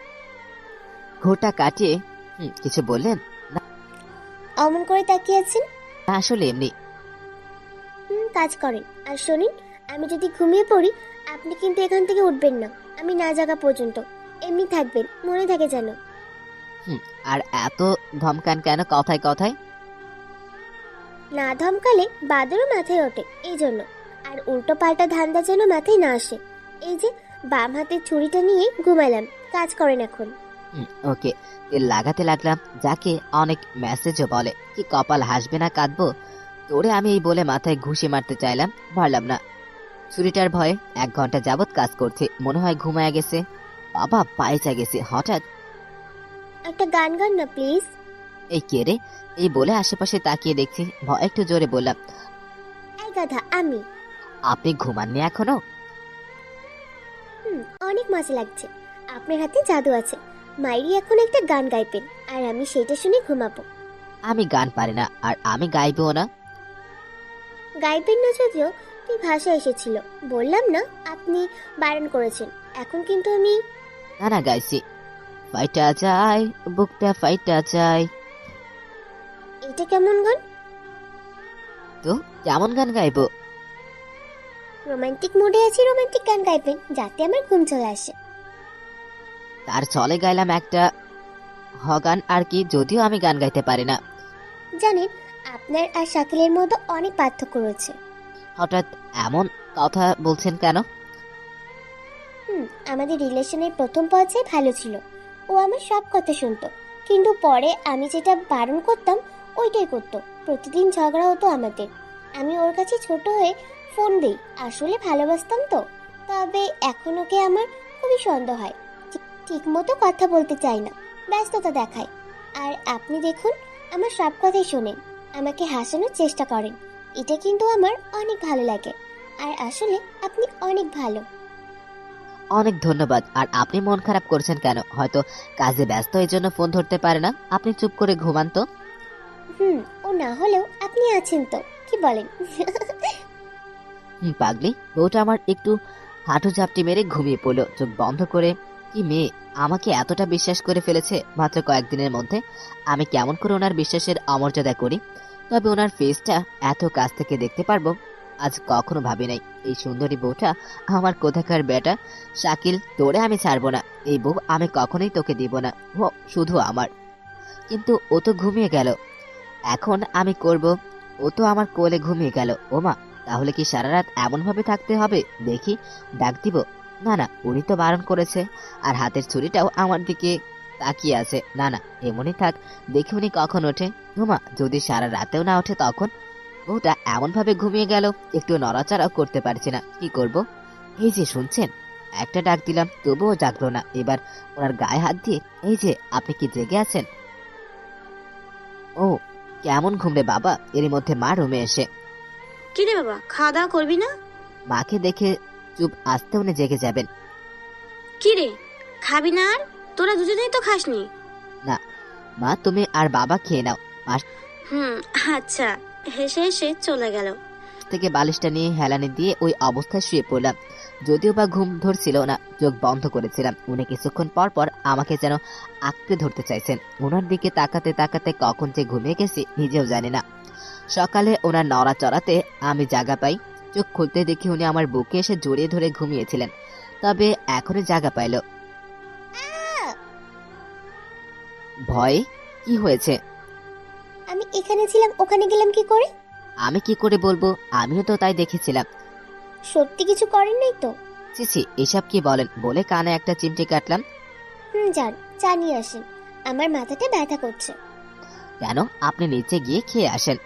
ঘোরটা কাটিয়ে কিছু বললেন? অমন করে তাকিয়ে আছেন? না, আসলে এমনি। কাজ করেন। আর শোনেন, আমি যদি ঘুমিয়ে পড়ি আপনি কিন্তু এখান থেকে উঠবেন না, আমি না জাগা পর্যন্ত। এমনি থাকবেন, মনে থাকে যেন। আর এত ধমকান কেন কথায় কথায়? না ধমকালে বাদরও মাথায় ওঠে, এই জন্য। আর উল্টো পাল্টা ধান্দা যেন মাথায় না আসে। এই যে বাম হাতের ছুরিটা নিয়ে ঘুমালাম, কাজ করেন এখন। ওকে, তেল লাগাতে লাগলাম। যাকে অনেক মেসেজও বলে, কি কপাল, হাসবে না কাঁদবো? তোরে আমি এই বলে মাথায় ঘুষি মারতে চাইলাম, পারলাম না। ছুরিটার ভয়ে 1 ঘন্টা যাবত কাজ করছি, মনে হয় ঘুমায়া গেছে। বাবা, পায়েচা গেছে হঠাৎ। একটা গান গান না প্লিজ। এই কে রে? এই বলে আশেপাশে তাকিয়ে দেখছি, ভয় একটু জোরে বললাম, এই গাধা আমি। আপনি ঘুমাননি এখনো? অনেক মজা লাগছে। আপনার হাতে জাদু আছে। মাইরি এখন একটা গান গাইবেন, আর আমি সেটা শুনে ঘুমাবো। আমি গান পারি না, আর আমি গাইবও না। গাইবেন না যদিও, তুই ভাষা এসেছিল, বললাম না আপনি বারণ করেছেন। এখন কিন্তু আমি। না না, গাইছি। ফাইটা যায়, বুকটা ফাইটা যায়। এটা কেমন গান? তো কেমন গান গাইবো? রোমান্টিক মুডে আছি, রোমান্টিক গান গাইবেন যাতে আমার ঘুম চলে আসে। তার চলে গাইলাম একটা গান আর কি, যদিও আমি গান গাইতে পারি না। জানেন, আপনার আর শাকিলের মধ্যে অনেক পার্থক্য রয়েছে। হঠাৎ এমন কথা বলছেন কেন? আমাদের রিলেশনের প্রথম পর্যায়ে ভালো ছিল। ও আমার সব কথা শুনতো, কিন্তু পরে আমি যেটা বারণ করতাম ওইটাই করতো। প্রতিদিন ঝগড়া হতো আমাদের। আমি ওর কাছে ছোট হয়ে ফোন দিই, আসলে ভালোবাসতাম তো। তবে এখন ওকে আমার খুবই সন্দেহ হয়। ঠিক মতো কথা বলতে চাই না, ব্যস্ততা দেখায়। আর আপনি দেখুন, আমার সব কথাই শোনেন, আমাকে হাসানোর চেষ্টা করেন। এটা কিন্তু আমার অনেক ভালো লাগে। আর আসলে আপনি অনেক ভালো। অনেক ধন্যবাদ। আর আপনি মন খারাপ করছেন কেন? হয়তো কাজে ব্যস্ত, এই জন্য ফোন ধরতে পারে না। আপনি চুপ করে ঘুমান তো। ও না হলেও আপনি আছেন তো, কি বলেন? পাগলি বউটা আমার একটু হাঁটু ঝাপটি মেরে ঘুমিয়ে পড়লো চোখ বন্ধ করে। কি মেয়ে, আমাকে এতটা বিশ্বাস করে ফেলেছে মাত্র কয়েকদিনের মধ্যে। আমি কেমন করে ওনার বিশ্বাসের অমর্যাদা করি, তবে ওনার ফেসটা এত কাছ থেকে দেখতে পারবো আজ কখনো ভাবি নাই। এই সুন্দরী বউটা আমার কোথাকার বেটা। শাকিল, তোরে আমি ছাড়বো না। এই বউ আমি কখনোই তোকে দিব না, ও শুধু আমার। কিন্তু ও তো ঘুমিয়ে গেল, এখন আমি করব? ও তো আমার কোলে ঘুমিয়ে গেল। ওমা, তাহলে কি সারা রাত এমন ভাবে থাকতে হবে? দেখি, ডাক দিব। না না, উনি তো বারণ করেছে। আর হাতের ছুরিটাও আমার দিকে তাকিয়ে আছে। না না, এমনই থাক, দেখি উনি কখন ওঠে। ওমা, যদি সারা রাতেও না ওঠে তখন? বউটা এমন ভাবে ঘুমিয়ে গেল, একটু নড়াচড়াও করতে পারছি না। কি করব? এই যে শুনছেন, একটা ডাক দিলাম তবুও জাগলো না। এবার ওনার গায়ে হাত দিয়ে, এই যে, আপনি কি জেগে আছেন? ও, কেমন ঘুমরে বাবা! এর মধ্যে মা রুমে এসে। কি রে বাবা, খাওয়া দাওয়া করবি না? মাকে দেখে চুপ, আসতে উনি জেগে যাবেন। কি রে, খাবি না? আর তোরা দুজনেই তো খাসনি। না মা, তুমি আর বাবা খেয়ে নাও। মা আচ্ছা। হেসে হেসে চলে গেল। থেকে বালিশটা নিয়ে হেলানি দিয়ে ওই অবস্থায় শুয়ে পড়লাম। যদিও বা ঘুম ধরছিল না, চোখ বন্ধ করেছিলাম। উনি কিছুক্ষণ পর পর আমাকে যেন আঁকড়ে ধরতে চাইছেন। ওনার দিকে তাকাতে তাকাতে কখন যে ঘুমিয়ে গেছি নিজেও জানি না। সকালে ওনার নড়াচড়াতে আমি জাগা পাই। চোখ খুলতে দেখি উনি আমার বুকে এসে জড়িয়ে ধরে ঘুমিয়েছিলেন, তবে এখনই জাগা পাইল। ভয়ে? কি হয়েছে? আমি এখানে ছিলাম, ওখানে গেলাম কি করে? আমি কি করে বলবো, আমিও তো তাই দেখেছিলাম। সত্যি কিছু করেন নাই তো? ছিছি, এসব কি বলেন? বলে কানে একটা চিমটি কাটলাম। যান, চা নিয়ে আসেন, আমার মাথাটা ব্যথা করছে। কেন? আপনি নিচে গিয়ে খেয়ে আসেন।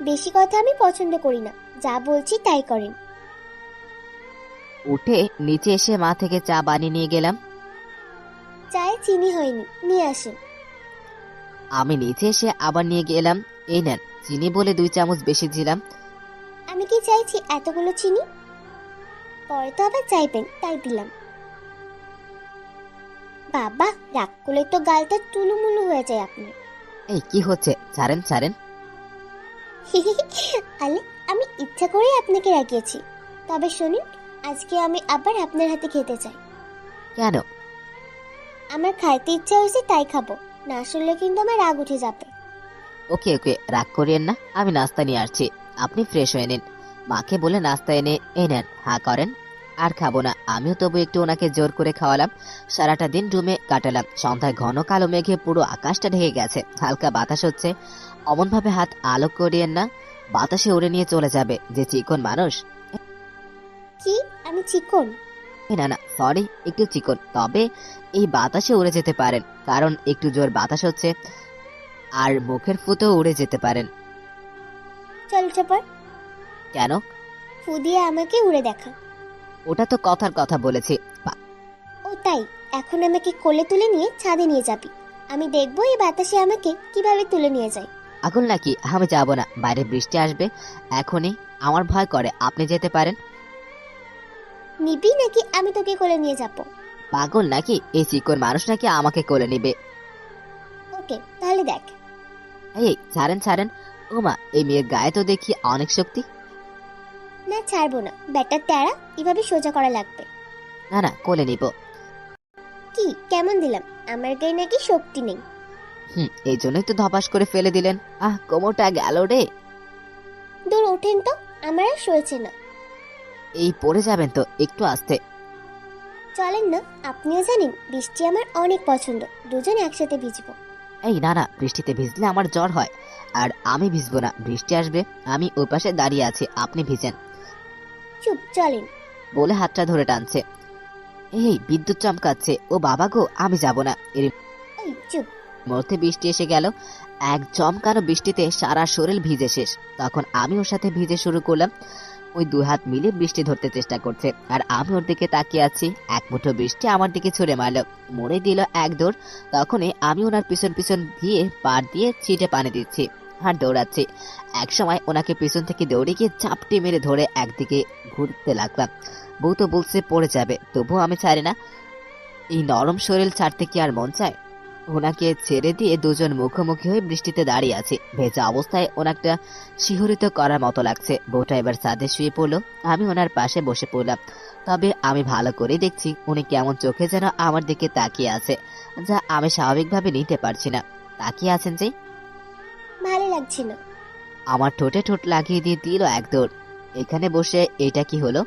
বেশি কথা আমি পছন্দ করি না, যা বলছি তাই করেন। উঠে নিচে এসে মা থেকে চা বানিয়ে নিয়ে গেলাম। চায়ে চিনি হয়নি, নিয়ে আসেন। আমি নিচে এসে আবার নিয়ে গেলাম। এই নেন চিনি, বলে 2 চামচ বেশি দিলাম। আমি কি চাইছি এতগুলো চিনি? পরে তো আবার চাইবেন, তাই দিলাম। বাবা, রাগ করলে তো গালটা টুলুমুলু হয়ে যায় আপনার। এই কি হচ্ছে? ছাড়েন ছাড়েন। আলে, আমি ইচ্ছা করে আপনাকে রাগিয়েছি। তবে শুনুন, আজকে আমি আবার আপনার হাতে খেতে চাই। কেন? আমার খাইতে ইচ্ছা হয়েছে তাই খাবো, না শুনলে কিন্তু আমার রাগ উঠে যাবে। ওকে ওকে, রাগ করিয়েন না, আমি নাস্তা নিয়ে আসছি, আপনি ফ্রেশ হয়ে নিন। মাকে বলে নাস্তা এনে নেন, হা করেন। আর খাবো না। আমিও তবু একটু ওনাকে জোর করে খাওয়ালাম। সারাটা দিন রুমে কাটালাম। সন্ধ্যায় ঘন কালো মেঘে পুরো আকাশটা ঢেকে গেছে, হালকা বাতাস হচ্ছে। অমন ভাবে হাত আলোক করিয়েন না, বাতাসে উড়ে নিয়ে চলে যাবে যে চিকন মানুষ। কি আমি চিকন? না না, সরি, একটু চিকন, তবে এই বাতাসে উড়ে যেতে পারেন, কারণ একটু জোর বাতাস হচ্ছে। আর মুখের ফুটো উড়ে যেতে পারেন। চল উঠে পড়। কেন? ফু দিয়ে আমাকে উড়ে দেখা। ওটা তো কথার কথা বলেছি। ও তাই? এখন আমাকে কোলে তুলে নিয়ে ছাদে নিয়ে যাবি। আমি দেখবো এই বাতাসে আমাকে কিভাবে তুলে নিয়ে যায়। আগুন নাকি? আমি যাব না, বাইরে বৃষ্টি আসবে এখনই। আমার ভয় করে, আপনি যেতে পারেন। নিবি নাকি আমি তোকে কোলে নিয়ে যাব? পাগল নাকি? এই চিকন মানুষ নাকি আমাকে কোলে নিবে? ওকে, তাহলে দেখ। এই ছাড়েন ছাড়েন। ওমা, এই মেয়ের গায়ে তো দেখি অনেক শক্তি। না, ছাড়বো না। ব্যাটার তেরা এভাবে সোজা করা লাগবে। না না, কোলে নিব। কি কেমন দিলাম? আমার গায়ে নাকি শক্তি নেই। এই জন্যই তো ধপাস করে ফেলে দিলেন। কোমরটা গেল রে। দূর ওঠেন তো, আমার আর সইছে না। এই পড়ে যাবেন তো, একটু আস্তে। চলেন না, আপনিও জানেন বৃষ্টি আমার অনেক পছন্দ। দুজন একসাথে ভিজবো। এই না না, বৃষ্টিতে ভিজলে আমার জ্বর হয়। আর আমি ভিজবো না, বৃষ্টি আসবে। আমি ওই পাশে দাঁড়িয়ে আছি, আপনি ভিজেন। চুপ, চলেন। বলে হাতটা ধরে টানছে। এই বিদ্যুৎ চমকাচ্ছে। ও বাবা গো, আমি যাব না। এর ওই চুপ। মধ্যে বৃষ্টি এসে গেল। এক চমকানো বৃষ্টিতে সারা শরীর ভিজে শেষ। তখন আমি ওর সাথে ভিজে শুরু করলাম। ওই দুই হাত মিলে বৃষ্টি ধরতে চেষ্টা করছে, আর আমি ওর দিকে তাকিয়ে আছি। এক মুঠো বৃষ্টি আমার দিকে ছুঁড়ে মারলো, মরে দিল এক দৌড়। তখনই আমি ওনার পিছন পিছন দিয়ে পার দিয়ে ছিটে পানি দিচ্ছি আর দৌড়াচ্ছি। এক সময় ওনাকে পিছন থেকে দৌড়ে গিয়ে চাপটি মেরে ধরে একদিকে ঘুরতে লাগলাম। বউ তো বলছে পড়ে যাবে, তবুও আমি ছাড়ি না। এই নরম শরীর ছাড়তে কি আর মন চায়? ওনাকে ছেড়ে দিয়ে দুজন মুখোমুখি হয়ে বৃষ্টিতে দাঁড়িয়ে আছে। ভেজা অবস্থায় ওনাকে শিহরিত করার মতো লাগছে। বউটা এবার ছাদে শুয়ে পড়লো, আমি ওনার পাশে বসে পড়লাম। তবে আমি ভালো করে দেখছি উনি কেমন চোখে যেন আমার দিকে তাকিয়ে আছে, যা আমি স্বাভাবিকভাবে নিতে পারছি না। তাকিয়ে আছেন যে? ভালো লাগছে না। আমার ঠোঁটে ঠোঁট লাগিয়ে দিয়ে দিল এক দৌড়। এখানে বসে এটা কি হলো?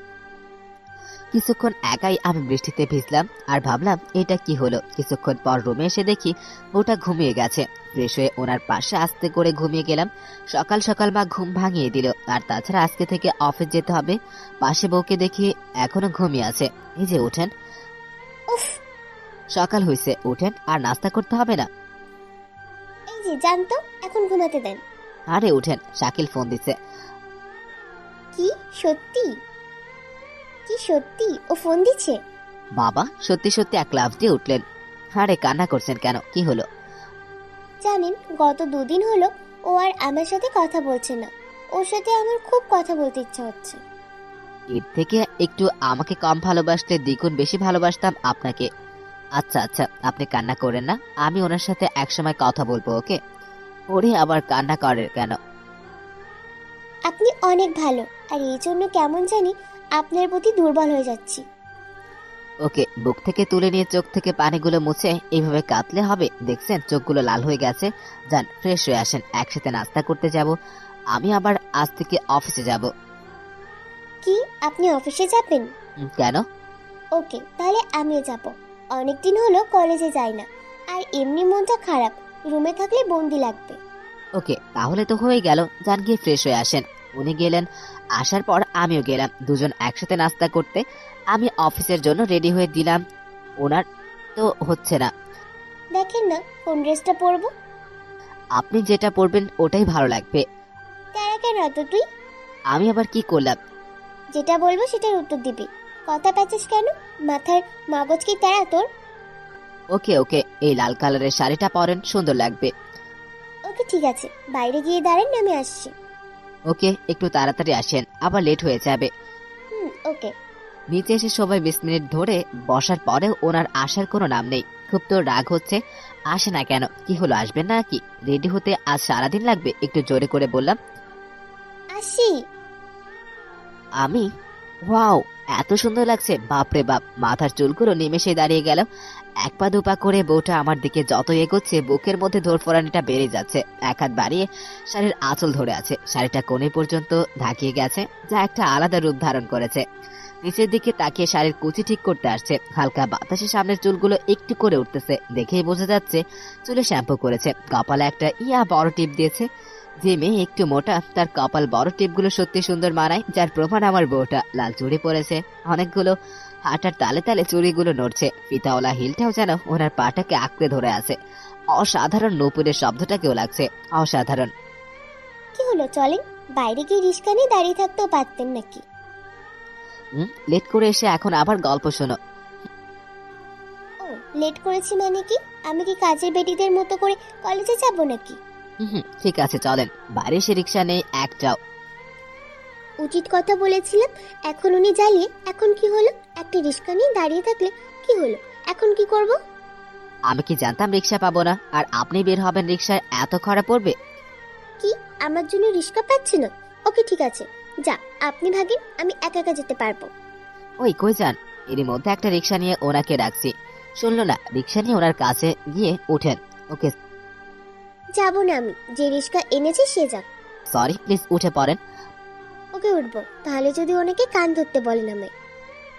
কিছুক্ষণ একাই আমি বৃষ্টিতে ভিজলাম আর ভাবলাম এটা কি হলো। কিছুক্ষণ পর রুমে এসে দেখি ওটা ঘুমিয়ে গেছে। ফ্রেশ হয়ে ওনার পাশে আস্তে করে ঘুমিয়ে গেলাম। সকাল সকাল মা ঘুম ভাঙিয়ে দিল। আর তাছাড়া আজকে থেকে অফিস যেতে হবে। পাশে বউকে দেখি এখনো ঘুমিয়ে আছে। এই যে ওঠেন। উফ, সকাল হয়েছে, ওঠেন। আর নাস্তা করতে হবে না? এই যে জানতো, এখন ঘুমাতে দেন। আরে ওঠেন, শাকিল ফোন দিছে। কি সত্যি? কি সত্যি ও ফোন দিচ্ছে? বাবা সত্যি সত্যি এক লাফ দিয়ে উঠলেন। আরে কান্না করছেন কেন, কি হলো? জানেন, গত দুদিন হলো ও আর আমার সাথে কথা বলছে না। ওর সাথে আমার খুব কথা বলতে ইচ্ছা হচ্ছে। এর থেকে একটু আমাকে কম ভালোবাসলে দ্বিগুণ বেশি ভালোবাসতাম আপনাকে। আচ্ছা আচ্ছা, আপনি কান্না করেন না, আমি ওনার সাথে একসময় কথা বলবো, ওকে? ওরে আবার কান্না করে কেন? আপনি অনেক ভালো, আর এই জন্য কেমন জানি আপনার প্রতি দুর্বল হয়ে যাচ্ছি। ওকে, বুক থেকে তুলে নিয়ে চোখ থেকে পানিগুলো মুছে এইভাবে কাঁদলে হবে? দেখছেন চোখগুলো লাল হয়ে গেছে। যান ফ্রেশ হয়ে আসেন, একসাথে নাস্তা করতে যাব। আমি আবার আজ থেকে অফিসে যাব। কি আপনি অফিসে যাবেন? কেন? ওকে, তাহলে আমিও যাব। অনেকদিন হলো কলেজে যাই না, আর এমনি মনটা খারাপ। রুমে থাকলে বন্দি লাগবে। ওকে, তাহলে তো হয়ে গেল। যান গিয়ে ফ্রেশ হয়ে আসেন। উনি গেলেন, আসার পর আমিও গেলাম, দুজন একসাথে নাস্তা করতে। আমি অফিসের জন্য রেডি হয়ে দিলাম। ওনার তো হচ্ছে না। দেখেন না কোন ড্রেসটা পরবো। আপনি যেটা পরবেন ওটাই ভালো লাগবে। তারা কেন এত তুই? আমি আবার কি করলাম? যেটা বলবো সেটার উত্তর দিবি। কথা প্যাচিস কেন? মাথার মগজ কি তেরা তোর? ওকে ওকে, এই লাল কালারের শাড়িটা পরেন, সুন্দর লাগবে। ওকে ঠিক আছে, বাইরে গিয়ে দাঁড়ান, আমি আসছি। ওকে, একটু তাড়াতাড়ি আসেন, আবার লেট হয়ে যাবে। ওকে। নিচে এসে সবাই 20 মিনিট ধরে বসার পরেও ওনার আসার কোনো নাম নেই। খুব তো রাগ হচ্ছে। আসে না কেন? কি হলো, আসবেন না নাকি? রেডি হতে আজ সারাদিন লাগবে, একটু জোরে করে বললাম। আসি। আমি ওয়াও, এত সুন্দর লাগছে, বাপরে বাপ। মাথার চুলগুলো নিমেষে দাঁড়িয়ে গেল। এক পা দুপা করে বউটা আমার দিকে যত এগোচ্ছে বুকের মধ্যে ধরফরানিটা বেড়ে যাচ্ছে। এক হাত বাড়িয়ে শাড়ির আঁচল ধরে আছে, শাড়িটা কোণে পর্যন্ত ঢাকিয়ে গেছে, যা একটা আলাদা রূপ ধারণ করেছে। নিচের দিকে তাকিয়ে শাড়ির কুচি ঠিক করতে আসছে। হালকা বাতাসে সামনের চুলগুলো একটু করে উঠতেছে, দেখেই বোঝা যাচ্ছে চুলে শ্যাম্পু করেছে। কপালে একটা বড় টিপ দিয়েছে। যে মেয়ে একটু মোটা তার কপাল বড় টিপগুলো সত্যি সুন্দর মানায়, যার প্রমাণ আমার বউটা। লাল চুড়ি পরেছে অনেকগুলো, হাঁটার তালে তালে চুড়িগুলো নড়ছে। ফিতাওয়ালা হিলটাও যেন ওনার পাটাকে আঁকড়ে ধরে আছে। অসাধারণ নূপুরের শব্দটাকেও লাগছে অসাধারণ। কি হলো, চলেন। বাইরে গিয়ে রিস্কা নিয়ে দাঁড়িয়ে থাকতেও পারতেন নাকি? লেট করে এসে এখন আবার গল্প শোনো। ও, লেট করেছি মানে কি? আমি কি কাজের বেটিদের মতো করে কলেজে যাব নাকি? ঠিক আছে চলেন, বাইরে এসে রিক্সা নেই, এক যাও। উচিত কথা বলেছিলাম, এখন উনি জ্বালিয়ে। এখন কি হলো? একটা রিস্কা নিয়ে দাঁড়িয়ে থাকলে কি হলো? এখন কি করব? আমি কি জানতাম রিক্সা পাবো না, আর আপনি বের হবেন রিক্সায় এত খরা পড়বে? কি, আমার জন্য রিস্কা পাচ্ছে না? ওকে ঠিক আছে, যা আপনি ভাগেন, আমি একা একা যেতে পারবো। ওই কই যান? এরই মধ্যে একটা রিক্সা নিয়ে ওনাকে রাখছি, শুনলো না? রিক্সা নিয়ে ওনার কাছে গিয়ে ওঠেন। ওকে যাব না আমি, যে রিস্কা এনেছি সে যাক। সরি, প্লিজ উঠে পড়েন। ওকে উঠবো, তাহলে যদি ওনাকে কান ধরতে বলেন আমায়।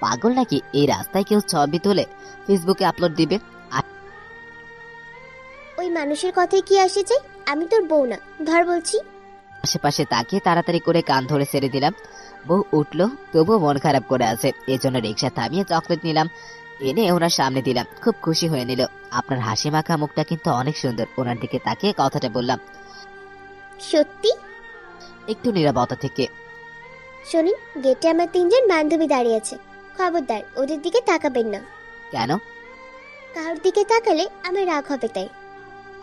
পাগল নাকি? এই রাস্তায় কেউ ছবি তুলে ফেসবুকে আপলোড দিবে? ওই মানুষের কথায় কি আসে চাই? আমি তোর বউ না, ধর বলছি। আশেপাশে তাকিয়ে তাড়াতাড়ি করে কান ধরে ছেড়ে দিলাম। বউ উঠলো, তবুও মন খারাপ করে আছে। এজন্য রিক্সা থামিয়ে চকলেট নিলাম, এনে ওনার সামনে দিলাম। খুব খুশি হয়ে নিল। আপনার হাসি মাখা মুখটা কিন্তু অনেক সুন্দর। ওনার দিকে তাকিয়ে কথাটা বললাম, সত্যি? একটু নীরবতা থেকে। শুনি, গেটে আমার 3জন বান্ধবী দাঁড়িয়ে আছে, খবরদার ওদের দিকে তাকাবেন না। কেন? কারোর দিকে তাকালে আমার রাগ হবে তাই।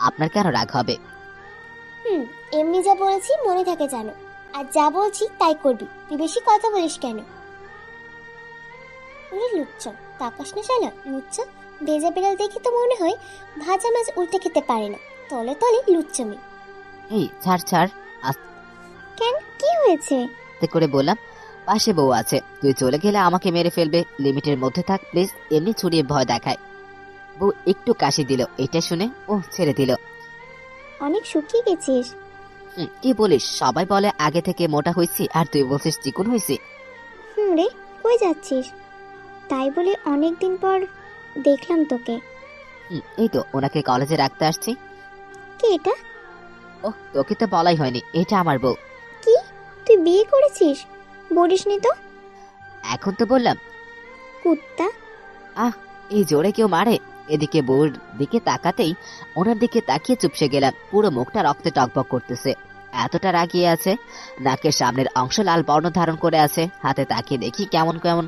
আপনার কেন রাগ হবে? এমনি যা বলেছি মনে থাকে জানো, আর যা বলছি তাই করবি। তুই বেশি কথা বলিস কেন? ওরে লুচ্চা, তাকাস না শালা, লুচ্চা। ভেজা বিড়াল দেখে তো মনে হয় ভাজা মাছ উল্টে খেতে পারে না, তলে তলে লুচ্চামি। এই ছাড় ছাড়, কেন, কি হয়েছে? আস্তে করে বললাম। পাশে বউ আছে, তুই চলে গেলে আমাকে মেরে ফেলবে। লিমিটের মধ্যে থাক প্লিজ। এমনি ছড়িয়ে ভয় দেখায়। বউ একটু কাশি দিল, এটা শুনে ও ছেড়ে দিল। অনেক শুকিয়ে গেছিস। কি বলিস? সবাই বলে আগে থেকে মোটা হয়েছি, আর তুই বলছিস চিকন হয়েছি। রে, কই যাচ্ছিস? তাই বলে অনেকদিন পর দেখলাম তোকে। এই তো ওনাকে কলেজে রাখতে আসছি। কে এটা? ওহ, তোকে তো বলাই হয়নি, এটা আমার বউ। কি, তুই বিয়ে করেছিস? বলিসনি তো। এখন তো বললাম। কুত্তা। এই জোরে কেউ মারে? এদিকে বউর দিকে তাকাতেই ওনার দিকে তাকিয়ে চুপসে গেলাম। পুরো মুখটা রক্তে টকবক করতেছে, এতটা রাগিয়ে আছে। নাকের সামনের অংশ লাল বর্ণ ধারণ করে আছে। হাতে তাকিয়ে দেখি কেমন কেমন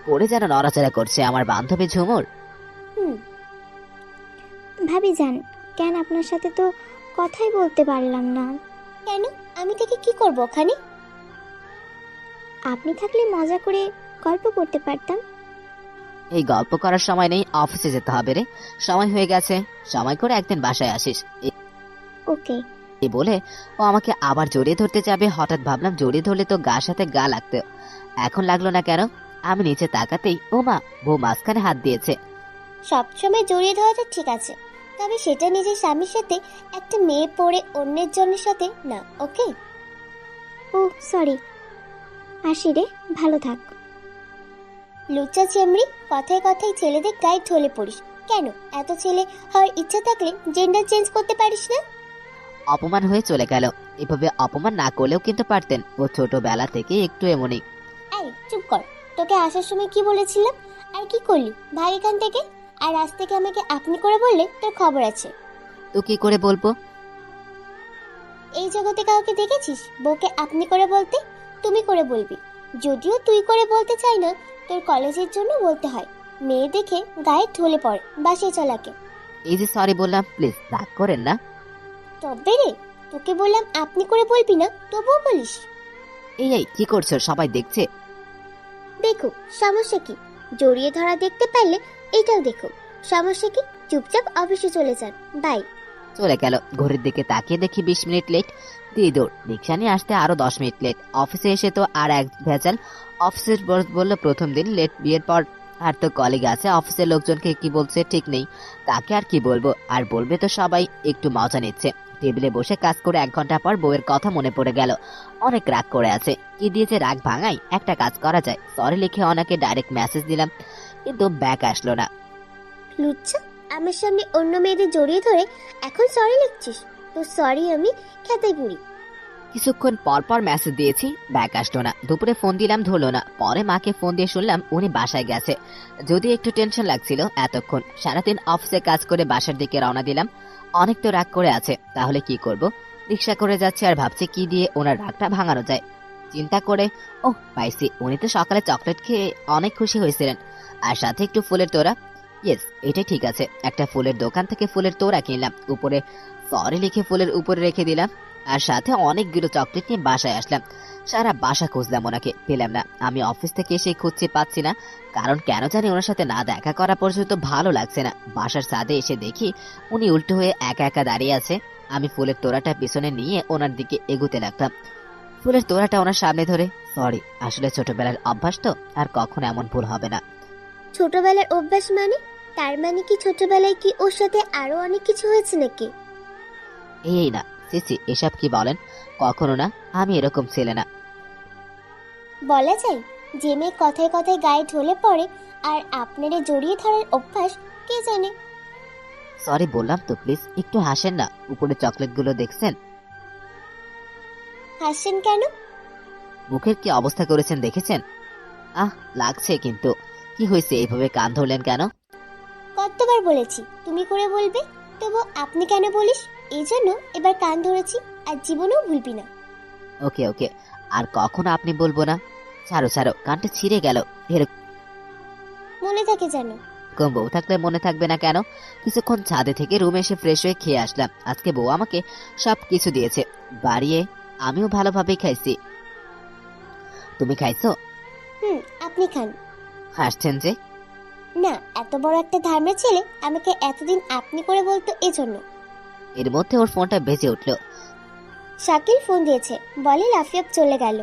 করে যেন নড়াচড়া করছে আমার বান্ধবী ঝুমুর। ভাবি যান, কেন আপনার সাথে তো কথাই বলতে পারলাম না। কেন, আমি থেকে কি করব ওখানে? আপনি থাকলে মজা করে গল্প করতে পারতাম। এই গল্প করার সময় নেই, অফিসে যেতে হবে রে। সময় হয়ে গেছে, সময় করে একদিন বাসায় আসিস। ওকে। এই বলে ও আমাকে আবার জড়িয়ে ধরতে যাবে। হঠাৎ ভাবলাম জড়িয়ে ধরলে তো গা সাথে গা লাগতো, এখন লাগলো না কেন? আমি নিচে তাকাতেই ও মা, বউ মাঝখানে হাত দিয়েছে। সবসময় জড়িয়ে ধরাটা ঠিক আছে, তবে সেটা নিজের স্বামীর সাথে, একটা মেয়ে পড়ে অন্যের জনের সাথে না, ওকে? ও সরি, আসি রে, ভালো থাক। লুচা চেমড়ি, কথায় কথায় ছেলেদের গায়ে ঢলে পড়িস কেন? এত ছেলে হওয়ার ইচ্ছা থাকলে জেন্ডার চেঞ্জ করতে পারিস না? অপমান হয়ে চলে গেল। এভাবে অপমান না করলেও কিন্তু পারতেন, ও ছোটবেলা থেকে একটু এমনই। এই চুপ কর, তোকে আসার সময় কি বলেছিলাম আর কি করলি? ভাগ এখান থেকে। আর আজ থেকে আমাকে আপনি করে বললে তোর খবর আছে। তো কি করে বলবো? এই জগতে কাউকে দেখেছিস বউকে আপনি করে বলতে? তুমি করে বলবি। যদিও তুই করে বলতে চাই না, তোর কলেজের জন্য বলতে হয়। মেয়ে দেখে গায়ে ঢলে পড়ে, বাসে চলাকে। এই যে সরি বললাম, প্লিজ রাগ করেন না। তবে রে, তোকে বললাম আপনি করে বলবি না, তবুও বলিস। এই কি করছো? সবাই দেখছে। দেখো, সমস্যা কি? জড়িয়ে ধরা দেখতে পারলে এটাও দেখো, সমস্যা কি? চুপচাপ অফিসে চলে যান, বাই। চলে গেল। ঘড়ির দিকে তাকিয়ে দেখি 20 মিনিট লেট। দিয়ে দৌড়, রিক্সা নিয়ে আসতে আরো 10 মিনিট লেট। অফিসে এসে তো আর এক ভেজাল। অফিসের বস বললো প্রথম দিন লেট, বিয়ের পর আর তো কলিগ আছে, অফিসের লোকজনকে কি বলছে ঠিক নেই, তাকে আর কি বলবো, আর বলবে তো সবাই একটু মজা নিচ্ছে। টেবিলে বসে কাজ করে 1 ঘন্টা পর বউয়ের কথা মনে পড়ে গেল। অনেক রাগ করে আছে, কি দিয়েছে রাগ ভাঙাই, একটা কাজ করা যায়, সরি লিখে অনেকে ডাইরেক্ট মেসেজ দিলাম, কিন্তু ব্যাক আসলো না। লুচ্চা, আমার সামনে অন্য মেয়েদের জড়িয়ে ধরে এখন সরি লিখছিস? তো সরি আমি খেতাই পুরি। কিছুক্ষণ পর পর মেসেজ দিয়েছি, ব্যাক আসলো না। দুপুরে ফোন দিলাম, ধরলো না। পরে মাকে ফোন দিয়ে শুনলাম উনি বাসায় গেছে। যদি একটু টেনশন লাগছিল এতক্ষণ। সারাদিন অফিসে কাজ করে বাসার দিকে রওনা দিলাম। অনেক তো রাগ করে আছে, তাহলে কি করব? রিক্সা করে যাচ্ছে আর ভাবছি কি দিয়ে ওনার রাগটা ভাঙানো যায়। চিন্তা করে পাইছি, উনি তো সকালে চকলেট খেয়ে অনেক খুশি হয়েছিলেন, আর সাথে একটু ফুলের তোড়া। ইয়েস, এটা ঠিক আছে। একটা ফুলের দোকান থেকে ফুলের তোড়া কিনলাম, উপরে সরি লিখে ফুলের উপরে রেখে দিলাম, আর সাথে অনেকগুলো চকলেট নিয়ে বাসায় আসলাম। সারা বাসা খুঁজলাম, ওনাকে পেলাম না। আমি অফিস থেকে এসে খুঁজতে পাচ্ছি না, কারণ কেন জানি ওনার সাথে না দেখা করা পর্যন্ত ভালো লাগছে না। বাসার ছাদে এসে দেখি উনি উল্টো হয়ে একা একা দাঁড়িয়ে আছে। আমি ফুলের তোড়াটা পিছনে নিয়ে ওনার দিকে এগুতে লাগলাম। ফুলের তোড়াটা ওনার সামনে ধরে, সরি, আসলে ছোটবেলার অভ্যাস তো, আর কখনো এমন ভুল হবে না। ছোটবেলার অভ্যাস মানে? তার মানে কি ছোটবেলায় কি ওর সাথে আরো অনেক কিছু হয়েছে নাকি? এই না, সিসি, এসব কি বলেন? কখনো না, আমি এরকম ছেলে না। বলা যায় যে মেয়ে কথায় কথায় গায়ে ঢলে পড়ে আর আপনারে জড়িয়ে ধরার অভ্যাস, কে জানে? সরি বললাম তো, প্লিজ একটু হাসেন না। উপরে চকলেটগুলো দেখছেন? হাসছেন কেন? মুখের কি অবস্থা করেছেন দেখেছেন? লাগছে কিন্তু। কি হয়েছে, এইভাবে কান ধরলেন কেন? কতবার বলেছি তুমি করে বলবে, তবু আপনি কেন বলিস? এই জন্য এবার কান ধরেছি, আর জীবনেও ভুলবি না। ওকে ওকে, আর কখনো আপনি বলবো না। ছাড়ো ছাড়ো, কানটা ছিঁড়ে গেল। মনে থাকে যেন। এরকম বউ থাকলে মনে থাকবে না কেন? কিছুক্ষণ ছাদে থেকে রুমে এসে ফ্রেশ হয়ে খেয়ে আসলাম। আজকে বউ আমাকে সব কিছু দিয়েছে, বাড়িয়ে আমিও ভালোভাবেই খাইছি। তুমি খাইছো? আপনি খান। হাসছেন যে? না, এত বড় একটা ধার্মের ছেলে আমাকে এতদিন আপনি করে বলতো, এজন্য। এর মধ্যে ওর ফোনটা বেজে উঠলো। শাকিল ফোন দিয়েছে, বলে লাফিয়ে চলে গেল।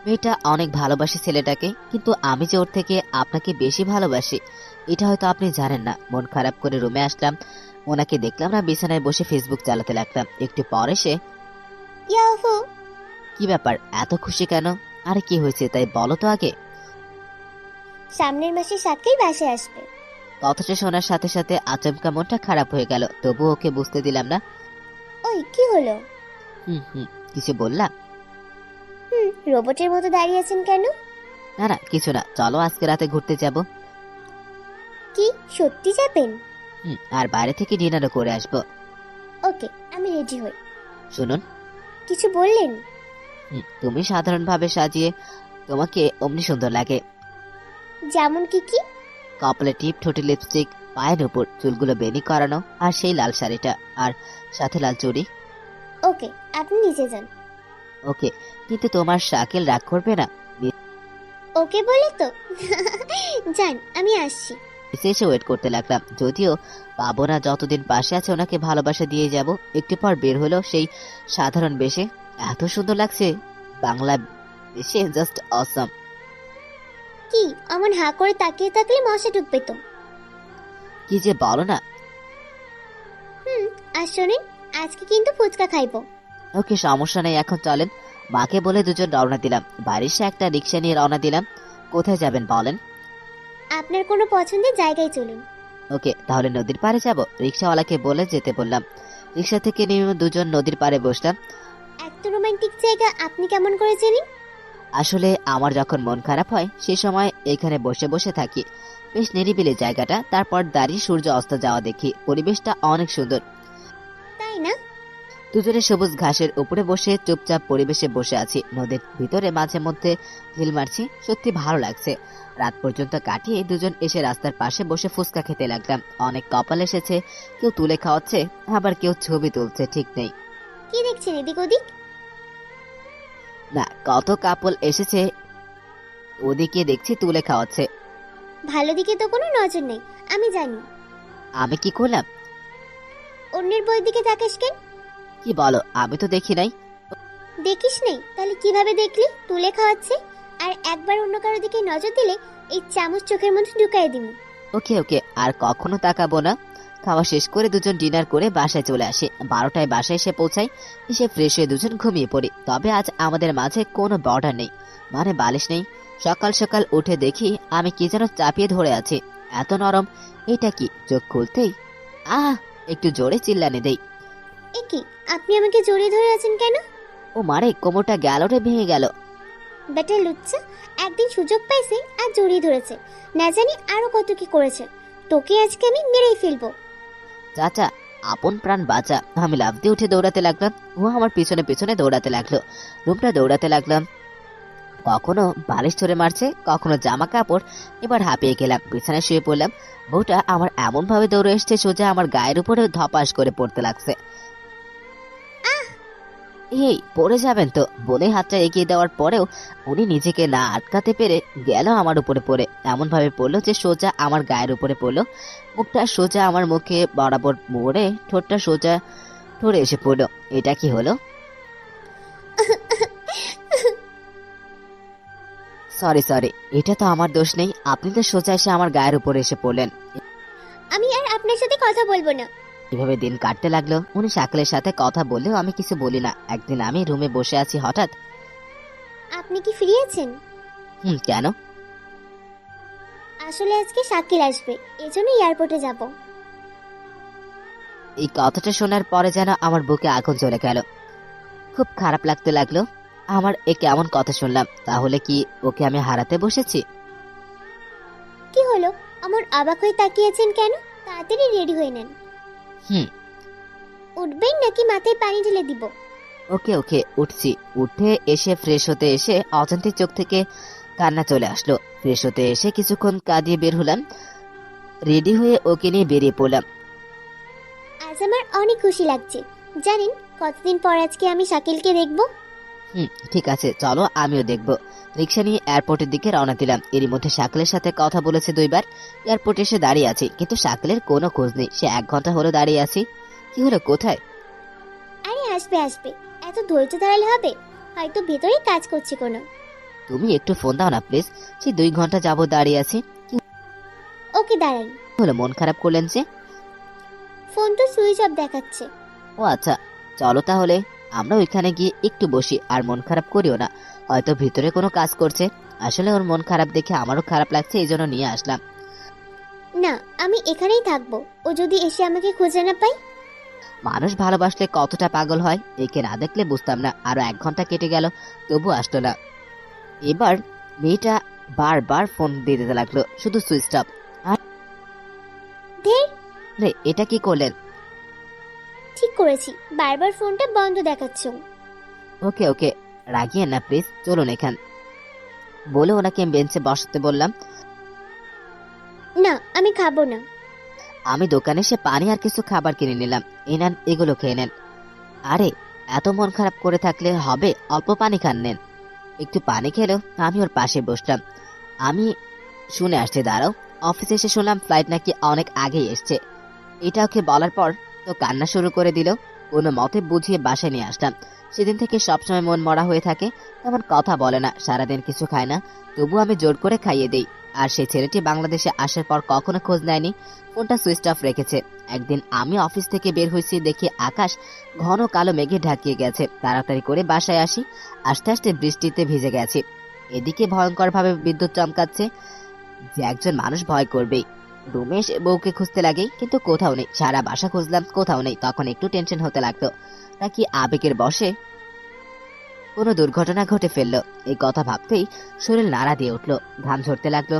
মেয়েটা অনেক ভালোবাসে ছেলেটাকে, কিন্তু আমি যে ওর থেকে আপনাকে বেশি ভালোবাসি এটা হয়তো আপনি জানেন না। মন খারাপ করে রুমে আসলাম, ওনাকে দেখলাম না, বিছানায় বসে ফেসবুক চালাতে লাগলাম। একটু পরে সে, ইয়াহু! কি ব্যাপার, এত খুশি কেন? আরে কি হয়েছে তাই বলো তো আগে। সামনের মাসে শাকিল বাসায় আসবে। কথাটা শোনার সাথে সাথে আচমকা মনটা খারাপ হয়ে গেল, তবু ওকে বুঝতে দিলাম না। ওই কি হলো? কিছু বললাম? রোবটের মতো দাঁড়িয়ে আছেন কেন? না না, কিছু না, চলো আজকে রাতে ঘুরতে যাব। কি সত্যি যাবেন? আর বাইরে থেকে ডিনারও করে আসবো। ওকে, আমি রেডি হই। শুনুন, কিছু বললেন? তুমি সাধারণভাবে সাজিয়ে তোমাকে অমনি সুন্দর লাগে। যেমন কি কি? কপালে টিপ, ঠোঁটে লিপস্টিক, পায়ের উপর চুলগুলো বেনি করানো, আর সেই লাল শাড়িটা, আর সাথে লাল চুড়ি। ওকে, আপনি নিচে যান। ওকে, কিন্তু তোমার শাকিল রাগ করবে না? ওকে বলে তো। যান, আমি আসছি। নিচে এসে ওয়েট করতে লাগলাম, যদিও পাবো না। যতদিন পাশে আছে ওনাকে ভালোবাসা দিয়ে যাব। একটু পর বের হলো সেই সাধারণ বেশে। এত সুন্দর লাগছে, বাংলা বেশে জাস্ট অসম। কি অমন হা করে তাকিয়ে থাকলে মশা ঢুকবে তো। কি যে বলো না। আর শোনেন, আজকে কিন্তু ফুচকা খাইবো। ওকে, সমস্যা নেই, এখন চলেন। মাকে বলে দুজন রওনা দিলাম। বাড়ির সে একটা রিক্সা নিয়ে রওনা দিলাম। কোথায় যাবেন বলেন? আপনার কোনো পছন্দের জায়গায় চলুন। ওকে, তাহলে নদীর পাড়ে যাব। রিক্সাওয়ালাকে বলে যেতে বললাম। রিক্সা থেকে নেমে দুজন নদীর পাড়ে বসলাম। এত রোমান্টিক জায়গা আপনি কেমন করে জানেন? আসলে আমার যখন মন খারাপ হয় সে সময় এখানে বসে বসে থাকি। বেশ নিরিবিলি জায়গাটা, তারপর দাঁড়িয়ে সূর্য অস্ত যাওয়া দেখি। পরিবেশটা অনেক সুন্দর। তাই না? দুজনে সবুজ ঘাসের উপরে বসে চুপচাপ পরিবেশে বসে আছি। নদীর ভিতরে মাঝে মধ্যে ঢিল মারছি, সত্যি ভালো লাগছে। রাত পর্যন্ত কাটিয়ে দুজন এসে রাস্তার পাশে বসে ফুচকা খেতে লাগলাম। অনেক কপাল এসেছে, কেউ তুলে খাওয়াচ্ছে, আবার কেউ ছবি তুলছে, ঠিক নেই। কি দেখছেন এদিক ওদিক? না, কত কাপল এসেছে, ওদিকে দেখছি তুলে খাওয়াচ্ছে। ভালো দিকে তো কোনো নজর নেই, আমি জানি। আমি কি করলাম? ওর অন্যের বইয়ের দিকে তাকাস কেন? কি বলো, আমি তো দেখি নাই। দেখিস নেই? তাহলে কিভাবে দেখলি? তুলে খাওয়াচ্ছে। আর একবার অন্য কারো দিকে নজর দিলে এই চামচ চোখের মধ্যে ঢুকাই দিমু। ওকে ওকে, আর কখনো তাকাবো না। খাওয়া শেষ করে দুজন ডিনার করে বাসায় চলে আসি। 12টায় বাসায় এসে পৌঁছাই। এসে ফ্রেশ হয়ে দুজন ঘুমিয়ে পড়ি। তবে আজ আমাদের মাঝে কোনো বর্ডার নেই, মানে বালিশ নেই। সকাল সকাল উঠে দেখি আমি কি যেন চাপিয়ে ধরে আছি। এত নরম, এটা কি? চোখ খুলতেই একটু জোরে চিল্লানি দেই। এ কি, আপনি আমাকে জড়িয়ে ধরে আছেন কেন? ও মারে, কোমরটা গেল রে, ভেঙে গেল। বেটা লুচ্চা, একদিন সুযোগ পাইছে আর জড়িয়ে ধরেছে। না জানি আরো কত কি করেছে। তোকে আজকে আমি মেরেই ফেলবো। চাচা, আপন প্রাণ বাঁচা। আমি লাফ দিয়ে উঠে দৌড়াতে লাগলাম। ও আমার পিছনে পিছনে দৌড়াতে লাগলো। রুমটা দৌড়াতে লাগলাম। কখনো বালিশ ধরে মারছে, কখনো জামা কাপড়। এবার হাঁপিয়ে গেলাম, বিছানায় শুয়ে পড়লাম। বউটা আমার এমন ভাবে দৌড়ে এসছে, সোজা আমার গায়ের উপরে ধপাস করে পড়তে লাগছে। এই পড়ে যাবেন তো বলে হাতটা এগিয়ে দেওয়ার পরেও উনি নিজেকে না আটকাতে পেরে গেল আমার উপরে পড়ে। এমন ভাবে পড়লো যে সোজা আমার গায়ের উপরে পড়লো। মুখটা সোজা আমার মুখে বরাবর মোড়ে, ঠোঁটটা সোজা ঠোঁটে এসে পড়লো। এটা কি হলো? সরি সরি, এটা তো আমার দোষ নেই। আপনি তো সোজা এসে আমার গায়ের উপরে এসে পড়লেন। আমি আর আপনার সাথে কথা বলবো না। এভাবে দিন কাটতে লাগলো। উনি শাকিলের সাথে কথা বললেও আমি কিছু বলি না। একদিন আমি রুমে বসে আছি, হঠাৎ আপনি কি ফ্রি আছেন? কেন? আসলে আজকে শাকিল আসবে, এজন্য এয়ারপোর্টে যাব। এই কথাটা শোনার পরে যেন আমার বুকে আগুন জ্বলে গেল। খুব খারাপ লাগতে লাগলো। আমার এ কেমন কথা শুনলাম? তাহলে কি ওকে আমি হারাতে বসেছি? কি হলো, আমার অবাক হয়ে তাকিয়েছেন কেন? তাড়াতাড়ি রেডি হয়ে নেন। হুম। উঠবেন নাকি মাথায় পানি ঢেলে দিব? ওকে ওকে, উঠছি। উঠে এসে ফ্রেশ হতে এসে অজান্তে চোখ থেকে কান্না চলে আসলো। ফ্রেশ হতে এসে কিছুক্ষণ কাঁদিয়ে বের হলাম। রেডি হয়ে ওকে নিয়ে বেরিয়ে পড়লাম। আজ আমার অনেক খুশি লাগছে। জানেন, কতদিন পর আজকে আমি শাকিলকে দেখব। ঠিক আছে, চলো আমিও দেখবো। রিক্সা নিয়ে এয়ারপোর্টের দিকে রওনা দিলাম। এরই মধ্যে শাকিলের সাথে কথা বলেছে 2বার। এয়ারপোর্টে এসে দাঁড়িয়ে আছি, কিন্তু শাকিলের কোনো খোঁজ নেই। সে 1 ঘন্টা হলো দাঁড়িয়ে আছি। কি হলো, কোথায়? আরে আসবে আসবে, এত ধৈর্য ধরালে হবে? হয়তো ভেতরে কাজ করছে কোনো। তুমি একটু ফোন দাও না প্লিজ। সে 2 ঘন্টা যাবো দাঁড়িয়ে আছি। কি ওকে দাঁড়ান। হলো, মন খারাপ করলেন যে? ফোন তো সুইচ অফ দেখাচ্ছে। ও আচ্ছা, চলো তাহলে আমরা ওইখানে গিয়ে একটু বসি। আর মন খারাপ করিও না, হয়তো ভিতরে কোনো কাজ করছে। আসলে ওর মন খারাপ দেখে আমারও খারাপ লাগছে, এই জন্য নিয়ে আসলাম। না, আমি এখানেই থাকবো। ও যদি এসে আমাকে খুঁজে না পাই? মানুষ ভালোবাসলে কতটা পাগল হয়, একে না দেখলে বুঝতাম না। আরো 1 ঘন্টা কেটে গেল, তবু আসলো না। এবার মেয়েটা বারবার ফোন দিয়ে দিতে লাগলো, শুধু সুইচ অফ। ধের, রে, এটা কি করলেন? ঠিক করেছি, বারবার ফোনটা বন্ধ দেখাচ্ছে ও। ওকে ওকে, রাগিয়ে না প্লিজ, চলুন এখান বলে ওনাকে বেঞ্চে বসাতে বললাম। না, আমি খাবো না। আমি দোকানে এসে পানি আর কিছু খাবার কিনে নিলাম। এই নেন, এগুলো খেয়ে নেন। আরে, এত মন খারাপ করে থাকলে হবে? অল্প পানি খান, নেন। একটু পানি খেলো। আমি ওর পাশে বসলাম। আমি শুনে আসছে, দাঁড়াও। অফিসে এসে শুনলাম ফ্লাইট নাকি অনেক আগেই এসছে। এটা ওকে বলার পর তো কান্না শুরু করে দিল। কোনো মতে বুঝিয়ে বাসায় নিয়ে আসলাম। সেদিন থেকে সবসময় মন মরা হয়ে থাকে, তেমন কথা বলে না, সারাদিন কিছু খায় না। তবু আমি জোর করে খাইয়ে দেই। আর সেই ছেলেটি বাংলাদেশে আসার পর কখনো খোঁজ নেয়নি, ফোনটা সুইচ অফ রেখেছে। একদিন আমি অফিস থেকে বের হয়েছি, দেখি আকাশ ঘন কালো মেঘে ঢাকিয়ে গেছে। তাড়াতাড়ি করে বাসায় আসি। আস্তে আস্তে বৃষ্টিতে ভিজে গেছি। এদিকে ভয়ঙ্কর ভাবে বিদ্যুৎ চমকাচ্ছে, যে একজন মানুষ ভয় করবেই। রুমে এসে বউকে খুঁজতে লাগে, কিন্তু কোথাও নেই। সারা বাসা খুঁজলাম, কোথাও নেই। তখন একটু টেনশন হতে লাগতো, নাকি আবেগের বশে কোনো দুর্ঘটনা ঘটে ফেললো। এই কথা ভাবতেই শরীর নাড়া দিয়ে উঠলো, ঘাম ঝরতে লাগলো।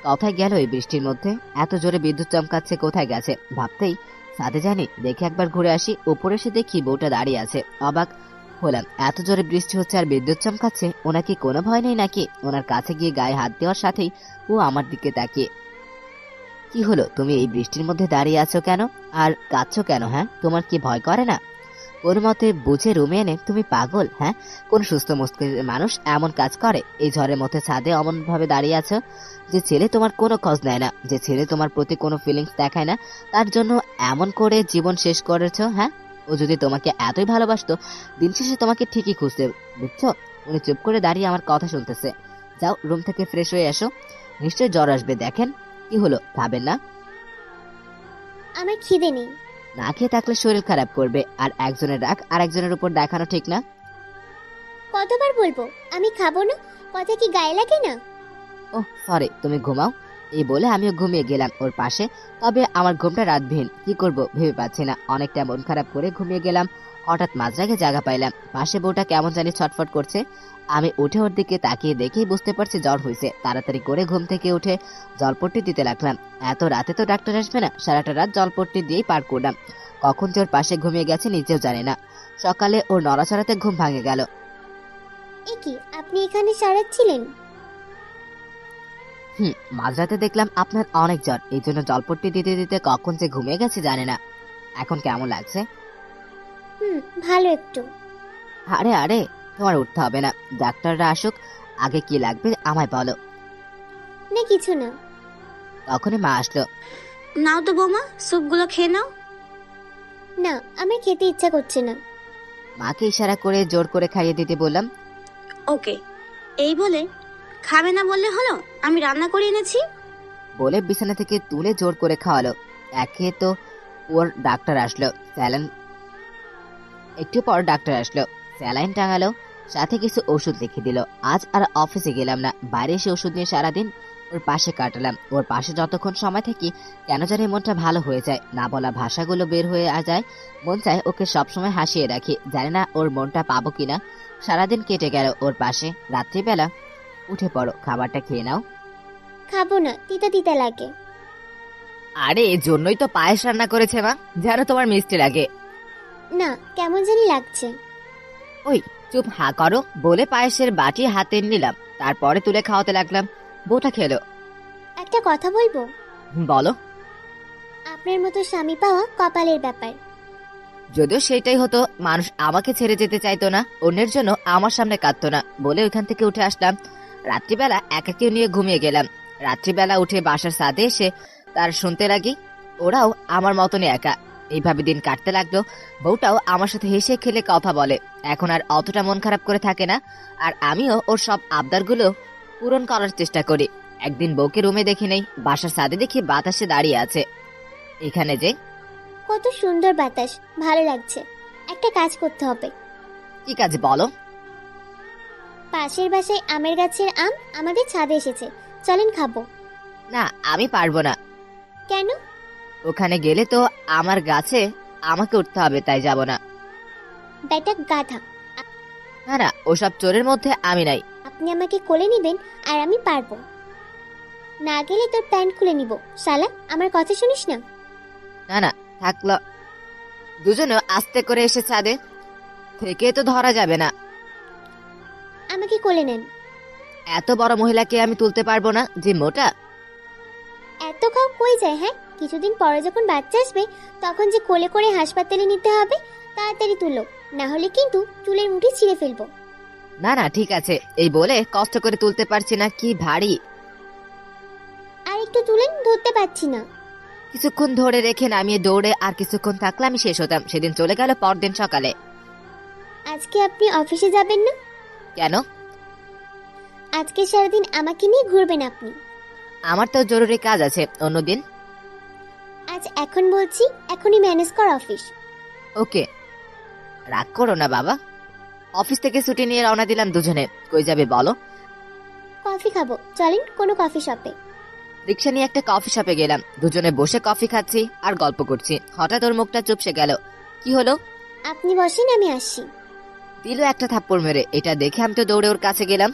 কোথায় গেল এই বৃষ্টির মধ্যে? এত জোরে বিদ্যুৎ চমকাচ্ছে, কোথায় গেছে ভাবতেই সাথে জানি দেখে একবার ঘুরে আসি। উপরে এসে দেখি বউটা দাঁড়িয়ে আছে। অবাক হলাম, এত জোরে বৃষ্টি হচ্ছে আর বিদ্যুৎ চমকাচ্ছে, ওনার কি কোনো ভয় নেই নাকি? ওনার কাছে গিয়ে গায়ে হাত দেওয়ার সাথেই ও আমার দিকে তাকিয়ে, কি হলো, তুমি এই বৃষ্টির মধ্যে দাঁড়িয়ে আছো কেন? আর কাঁদছো কেন? হ্যাঁ, তোমার কি ভয় করে না? কোন মতে বুঝে রুমে এনে তুমি পাগল? হ্যাঁ, কোন সুস্থ মস্তিষ্কের মানুষ এমন কাজ করে? এই ঝড়ের মধ্যে ছাদে অমন ভাবে দাঁড়িয়ে আছো, যে ছেলে তোমার কোনো খোঁজ নেয় না, যে ছেলে তোমার প্রতি কোনো ফিলিংস দেখায় না, তার জন্য এমন করে জীবন শেষ করেছো? হ্যাঁ, ও যদি তোমাকে এতই ভালোবাসতো দিন শেষে তোমাকে ঠিকই খুঁজতে, বুঝছো? উনি চুপ করে দাঁড়িয়ে আমার কথা শুনতেছে। যাও রুম থেকে ফ্রেশ হয়ে এসো, নিশ্চয়ই জ্বর আসবে। দেখেন কি হলো, খাবেন না? আমার খিদে নেই। না খেয়ে থাকলে শরীর খারাপ করবে, আর একজনের রাগ আর একজনের উপর দেখানো ঠিক না। কতবার বলবো আমি খাবো না? কথা কি গায়ে লাগে না? ওহ সরি, তুমি ঘুমাও। এই বলে আমিও ঘুমিয়ে গেলাম ওর পাশে। তবে আমার ঘুমটা রাতবিহীন, কি করব ভেবে পাচ্ছি না। অনেকটা মন খারাপ করে ঘুমিয়ে গেলাম। হঠাৎ মাঝরাগে জাগা পাইলাম, পাশে বউটা কেমন জানি ছটফট করছে। আমি উঠে ওর দিকে তাকিয়ে দেখেই বুঝতে পারছি জ্বর হয়েছে। তাড়াতাড়ি করে ঘুম থেকে উঠে জলপট্টি দিতে লাগলাম। এত রাতে তো ডাক্তার আসবে না, সারাটা রাত জলপট্টি দিয়েই পার করলাম। কখন যে ওর পাশে ঘুমিয়ে গেছে নিজেও জানে না। সকালে ওর নড়াচড়াতে ঘুম ভাঙে গেল। এ কি, আপনি এখানে সারাচ্ছিলেন? মাঝরাতে দেখলাম আপনার অনেক জ্বর, এই জন্য জলপট্টি দিতে দিতে কখন যে ঘুমিয়ে গেছে জানে না। এখন কেমন লাগছে? ভালো একটু। আরে আরে, তোমার উঠতে হবে না, ডাক্তাররা আসুক। আগে কি লাগবে আমায় বলো। না কিছু না। তখনই মা আসলো। নাও তো বৌমা, স্যুপগুলো খেয়ে নাও। না, আমার খেতে ইচ্ছা করছে না। মাকে ইশারা করে জোর করে খাইয়ে দিতে বললাম। ওকে, এই বলে খাবে না বললে হলো, আমি রান্না করে এনেছি। বলে বিছানা থেকে তুলে জোর করে খাওয়ালো। একে তো ওর ডাক্তার আসলো, স্যালাইন। একটু পর ডাক্তার আসলো, স্যালাইন টাঙালো, সাথে কিছু ওষুধ লিখে দিল। আজ আর অফিসে গেলাম না, বাইরে এসে ওষুধ নিয়ে সারাদিন ওর পাশে কাটালাম। ওর পাশে যতক্ষণ সময় থাকি কেন জানি মনটা ভালো হয়ে যায়, না বলা ভাষাগুলো বের হয়ে যায়। মন চায় ওকে সবসময় হাসিয়ে রাখি, জানি না ওর মনটা পাবো কিনা। সারাদিন কেটে গেল ওর পাশে। রাত্রিবেলা, উঠে পড়ো, খাবারটা খেয়ে নাও। খাবো না, তিতা তিতা লাগে। আরে এর জন্যই তো পায়েস রান্না করেছে মা, যেন তোমার মিষ্টি লাগে। না, কেমন জানি লাগছে। ওই চুপ হা করো, বলে পায়েসের বাটি হাতে নিলাম, তারপরে তুলে খাওয়াতে লাগলাম। বউটা খেলো। একটা কথা বলবো? বলো। আপনার মতো স্বামী পাওয়া কপালের ব্যাপার। যদিও সেটাই হতো, মানুষ আমাকে ছেড়ে যেতে চাইতো না, অন্যের জন্য আমার সামনে কাঁদতো না বলে ওইখান থেকে উঠে আসলাম। রাত্রিবেলা একাকেও নিয়ে ঘুমিয়ে গেলাম। রাত্রিবেলা উঠে বাসার ছাদে এসে তার শুনতে লাগি, ওরাও আমার মতনই একা। এইভাবে দিন কাটতে লাগলো। বউটাও আমার সাথে হেসে খেলে কথা বলে, এখন আর অতটা মন খারাপ করে থাকে না। আর আমিও ওর সব আবদারগুলো পূরণ করার চেষ্টা করি। একদিন বউকে রুমে দেখি নেই, বাসার ছাদে দেখি বাতাসে দাঁড়িয়ে আছে। এখানে যে কত সুন্দর বাতাস, ভালো লাগছে। একটা কাজ করতে হবে। কি কাজ বলো? পাশের বাসায় আমের গাছের আম আমাদের ছাদে এসেছে, চলেন খাবো। না, আমি পারবো না। কেন? ওখানে গেলে তো আমার গাছে আমাকে উঠতে হবে, তাই যাব না। বেটা গাধা, না না, ওসব চোরের মধ্যে আমি নাই। আপনি আমাকে কোলে নিবেন আর আমি পারবো না। গেলে তোর প্যান্ট খুলে নিব। শালা, আমার কথা শুনিস না? না না, থাকলো। দুজনে আস্তে করে এসে ছাদে থেকে তো ধরা যাবে না। আমাকে কোলে নেন। এত বড় মহিলাকে আমি তুলতে পারবো না, যে মোটা। এত খাও কই যায়? হ্যাঁ, কিছুদিন পরে যখন বাচ্চা আসবে তখন যে কোলে করে হাসপাতালে নিতে হবে। তাড়াতাড়ি তুলো, না হলে কিন্তু চুলের মুঠি ছিঁড়ে ফেলবো। না না ঠিক আছে, এই বলে কষ্ট করে তুলতে পারছি না, কি ভারী। আর একটু তুলেন, ধরতে পারছি না। কিছুক্ষণ ধরে রেখে নামিয়ে দৌড়ে আর কিছুক্ষণ থাকলে আমি শেষ হতাম। সেদিন চলে গেল পরদিন সকালে। আজকে আপনি অফিসে যাবেন না? কেন? আজকে সারাদিন আমাকে নিয়ে ঘুরবেন আপনি। আমার তো জরুরি কাজ আছে অন্যদিন। আজ এখন বলছি, এখনই ম্যানেজ কর অফিস। ওকে, রাগ করো না বাবা। অফিস থেকে ছুটি নিয়ে রওনা দিলাম দুজনে। কই যাবে বলো? কফি খাবো, চলেন কোনো কফি শপে। রিক্সা নিয়ে একটা কফি শপে গেলাম। দুজনে বসে কফি খাচ্ছি আর গল্প করছি। হঠাৎ ওর মুখটা চুপসে গেল। কি হলো? আপনি বসেন, আমি আসছি। দিল একটা থাপ্পড় মেরে। এটা দেখে আমি তো দৌড়ে ওর কাছে গেলাম।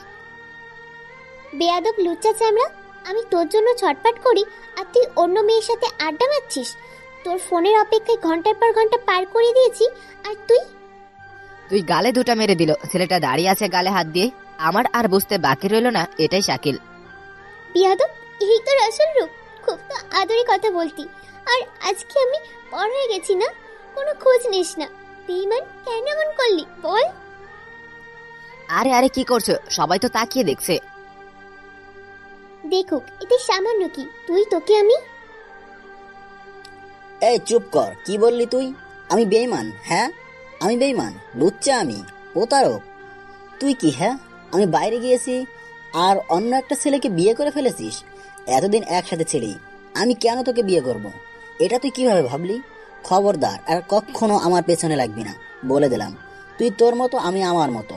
বেয়াদব লুচ্চা চামড়া, আমি তোর জন্য ছটপট করি আর তুই অন্য মেয়ের সাথে আড্ডা মারছিস। তোর ফোনের অপেক্ষায় ঘন্টার পর ঘন্টা পার করে দিয়েছি, আর তুই গালে দুটা মেরে দিল। ছেলেটা দাঁড়িয়ে আছে গালে হাত দিয়ে। আমার আর বুঝতে বাকি রইল না এটাই শাকিল। বেয়াদব, এই তোর আসল রূপ। খুব তো আদরে কথা বলতি, আর আজকে আমি বড় হয়ে গেছি না, কোনো খোঁজ নিস না। বেঈমান, কেন এমন করলি বল? আরে আরে কি করছো? সবাই তো তাকিয়ে দেখছে। দেখুক, এতে সামান্য কি? তুই, তোকে আমি। এই চুপ কর, কি বললি তুই? আমি বেঈমান? হ্যাঁ, আমি বেঈমান, লুচ্চা, আমি প্রতারক। তুই কি? হ্যাঁ, আমি বাইরে গিয়েছি আর অন্য একটা ছেলেকে বিয়ে করে ফেলেছিস। এতদিন একসাথে ছিলি, আমি কেন তোকে বিয়ে করব? এটা তুই কিভাবে ভাবলি? খবরদার আর কখনো আমার পেছনে লাগবি না, বলে দিলাম। তুই তোর মতো, আমি আমার মতো।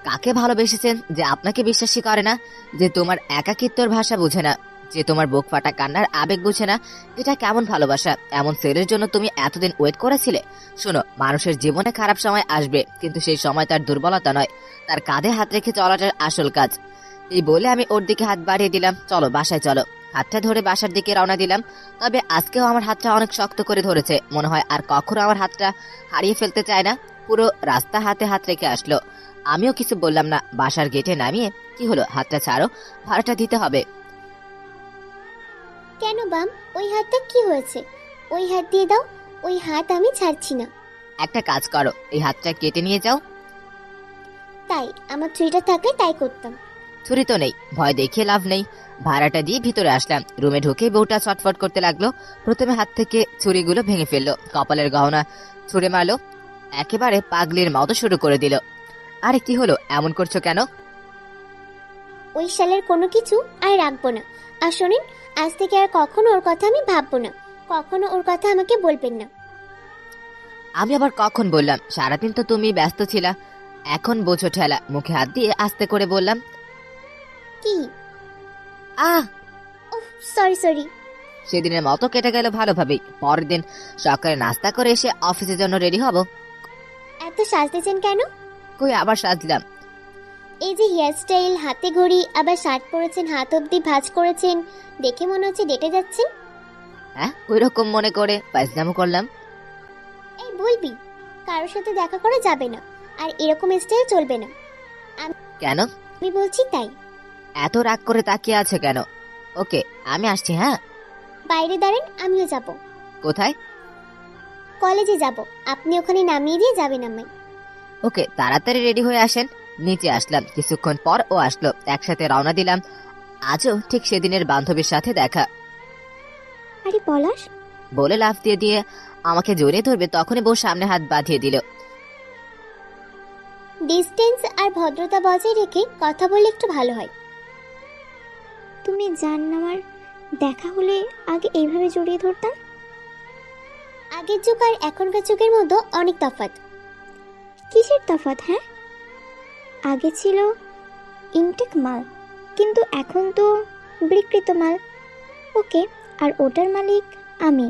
কাকে ভালোবেসেছেন যে আপনাকে বিশ্বাসই করে না, যে তোমার একাকিত্বর ভাষা বুঝে না, যে তোমার বুক ফাটা কান্নার আবেগ বুঝে না? এটা কেমন ভালোবাসা? এমন ছেলের জন্য তুমি এতদিন ওয়েট করেছিলে? শোনো, মানুষের জীবনে খারাপ সময় আসবে, কিন্তু সেই সময় তার দুর্বলতা নয়, তার কাঁধে হাত রেখে চলাটার আসল কাজ। এই বলে আমি ওর দিকে হাত বাড়িয়ে দিলাম। চলো বাসায় চলো। হাতটা ধরে বাসার দিকে রওনা দিলাম। তবে আজকেও আমার হাতটা অনেক শক্ত করে ধরেছে, মনে হয় আর কখনো আমার হাতটা হারিয়ে ফেলতে চায় না। পুরো রাস্তা হাতে হাত রেখে আসলো। আমিও কিছু বললাম না। বাসার গেটে নামিয়ে, কি হলো, হাতটা ছাড়ো, ভাড়াটা দিতে হবে। কেন বাম? ওই হাতটা কি হয়েছে? ওই হাত দিয়ে দাও। ওই হাত আমি ছাড়ছি না। একটা কাজ করো, এই হাতটা কেটে নিয়ে যাও। তাই আমার ছুরিটা থাকলে তাই করতাম। ছুরি তো নেই, ভয় দেখিয়ে লাভ নেই। ভাড়াটা দিয়ে ভিতরে আসলাম। রুমে ঢুকে বউটা ছটফট করতে লাগলো। প্রথমে হাত থেকে ছুরিগুলো ভেঙে ফেললো, কপালের গহনা ছুঁড়ে মারলো, একেবারে পাগলির মতো শুরু করে দিল। আরে কি হলো, এমন করছো কেন? ওই শালের কোনো কিছু আর রাখবো না। আর শোনেন, আজ থেকে আর কখনো ওর কথা আমি ভাববো না। কখনো ওর কথা আমাকে বলবেন না। আমি আবার কখন বললাম? সারাদিন তো তুমি ব্যস্ত ছিলা, এখন বোঝো ঠেলা। মুখে হাত দিয়ে আস্তে করে বললাম, কি? আহ। ওহ, সরি সরি। সেদিনের মতো কেটে গেল ভালোভাবেই। পরের দিন সকালে নাস্তা করে এসে অফিসের জন্য রেডি হব। এত সাজতেছেন কেন? কই আবার সাজলাম? এই যে হেয়ার স্টাইল, হাতে ঘড়ি, আবার শার্ট পরেছেন, হাত অব্দি ভাঁজ করেছেন, দেখে মনে হচ্ছে ডেটে যাচ্ছেন। হ্যাঁ, ওই রকম মনে করে ফাজলামো করলাম। এই বলবি, কারোর সাথে দেখা করা যাবে না, আর এরকম স্টাইল চলবে না। কেন? আমি বলছি তাই। এত রাগ করে তাকিয়ে আছে কেন? ওকে, আমি আসছি। হ্যাঁ, বাইরে দাঁড়ান, আমিও যাব। কোথায়? কলেজে যাব, আপনি ওখানে নামিয়ে দিয়ে যাবেন আমায়। ওকে, তাড়াতাড়ি রেডি হয়ে আসেন। নিচে আসলাম। কিছুক্ষণ পর ও আসলো, একসাথে রওনা দিলাম। আজও ঠিক সেদিনের বান্ধবীর সাথে দেখা। আরে পলাশ, বলে লাফ দিয়ে দিয়ে আমাকে জড়িয়ে ধরবে, তখনই বউ সামনে হাত বাঁধিয়ে দিল। ডিস্টেন্স আর ভদ্রতা বজায় রেখে কথা বললে একটু ভালো হয়। তুমি জান না, আমার দেখা হলে আগে এইভাবে জড়িয়ে ধরতাম। আগের যুগ আর এখনকার যুগের মধ্যে অনেক তফাৎ। কিসের তফাৎ? হ্যাঁ, আগে ছিল ইনটেক মাল, কিন্তু এখন তো বিক্রিত মাল। ওকে, আর ওটার মালিক আমি,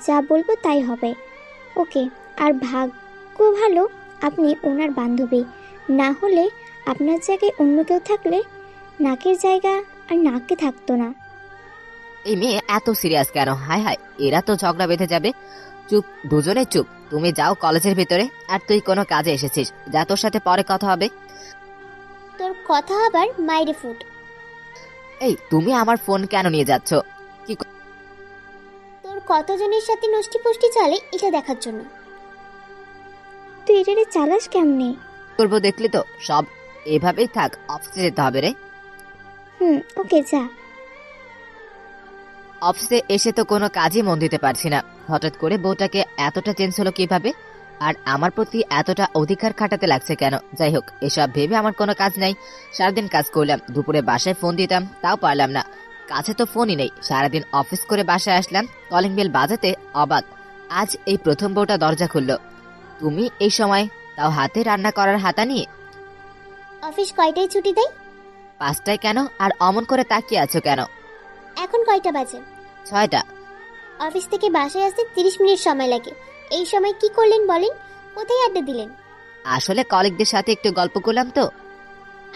যা বলবো তাই হবে। ওকে, আর ভাগ্য ভালো আপনি ওনার বান্ধবী, না হলে আপনার জায়গায় অন্য কেউ থাকলে নাকের জায়গা আর নাকে থাকতো না। এই মেয়ে এত সিরিয়াস কেন? হায় হায়, এরা তো ঝগড়া বেঁধে যাবে। চুপ, দুজনে চুপ। তুমি যাও কলেজের ভিতরে। আর তুই কোনো কাজে এসেছিস? যা, তোর সাথে পরে কথা হবে। তোর কথা আবার মাইরে ফুট। এই, তুমি আমার ফোন কেন নিয়ে যাচ্ছ? তোর কতজনের সাথে নষ্টি পুষ্টি চলে এটা দেখার জন্য। তুই এটারে চালাস কেমনে? করবো দেখলি তো, সব এভাবেই থাক। অফিসে যেতে হবে রে। ওকে যা। অফিসে এসে তো কোনো কাজই মন দিতে পারছি না। হঠাৎ করে বউটাকে এতটা চেঞ্জ হলো কিভাবে? আর আমার প্রতি এতটা অধিকার খাটাতে লাগছে কেন? যাই হোক, এসব ভেবে আমার কোনো কাজ নাই। সারাদিন কাজ করলাম, দুপুরে বাসায় ফোন দিতাম, তাও পারলাম না। কাছে তো ফোনই নেই। সারাদিন অফিস করে বাসায় আসলাম, কলিং বেল বাজাতে অবাক। আজ এই প্রথম বউটা দরজা খুললো। তুমি এই সময়, তাও হাতে রান্না করার হাতা নিয়ে। অফিস কয়টায় ছুটি দেয়? 5টায় কেন? আর অমন করে তাকিয়ে আছো কেন? এখন কয়টা বাজে? 6টা। অফিস থেকে বাসায় আসতে 30 মিনিট সময় লাগে। এই সময় কি করলেন বলেন? কোথায় আড্ডা দিলেন? আসলে কলিগদের সাথে একটু গল্প করলাম তো।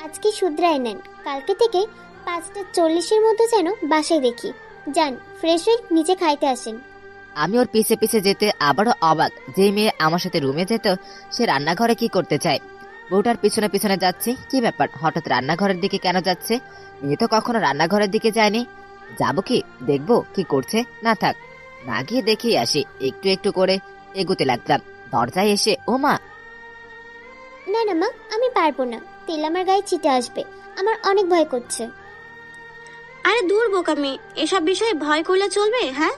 আজকে শুধরায় নেন, কালকে থেকে 5:40-এর মধ্যে যেন বাসায় দেখি। যান, ফ্রেশ হয়ে নিচে খাইতে আসেন। আমি ওর পিছে পিছে যেতে আবারও অবাক। যে মেয়ে আমার সাথে রুমে যেত, সে রান্নাঘরে কি করতে চায়? বউটার পিছনে পিছনে যাচ্ছে, কি ব্যাপার? হঠাৎ রান্নাঘরের দিকে কেন যাচ্ছে? মেয়ে তো কখনো রান্নাঘরের দিকে যায়নি। যাবো কি, দেখবো কি করছে। না থাক, না গিয়ে দেখেই আসি। একটু একটু করে এগোতে লাগলাম। দরজায় এসে ও মা। না না মা, আমি পারবো না, তেল আমার গায়ে ছিটে আসবে, আমার অনেক ভয় করছে। আরে দূর বোকামি, এসব বিষয়ে ভয় করলে চলবে? হ্যাঁ,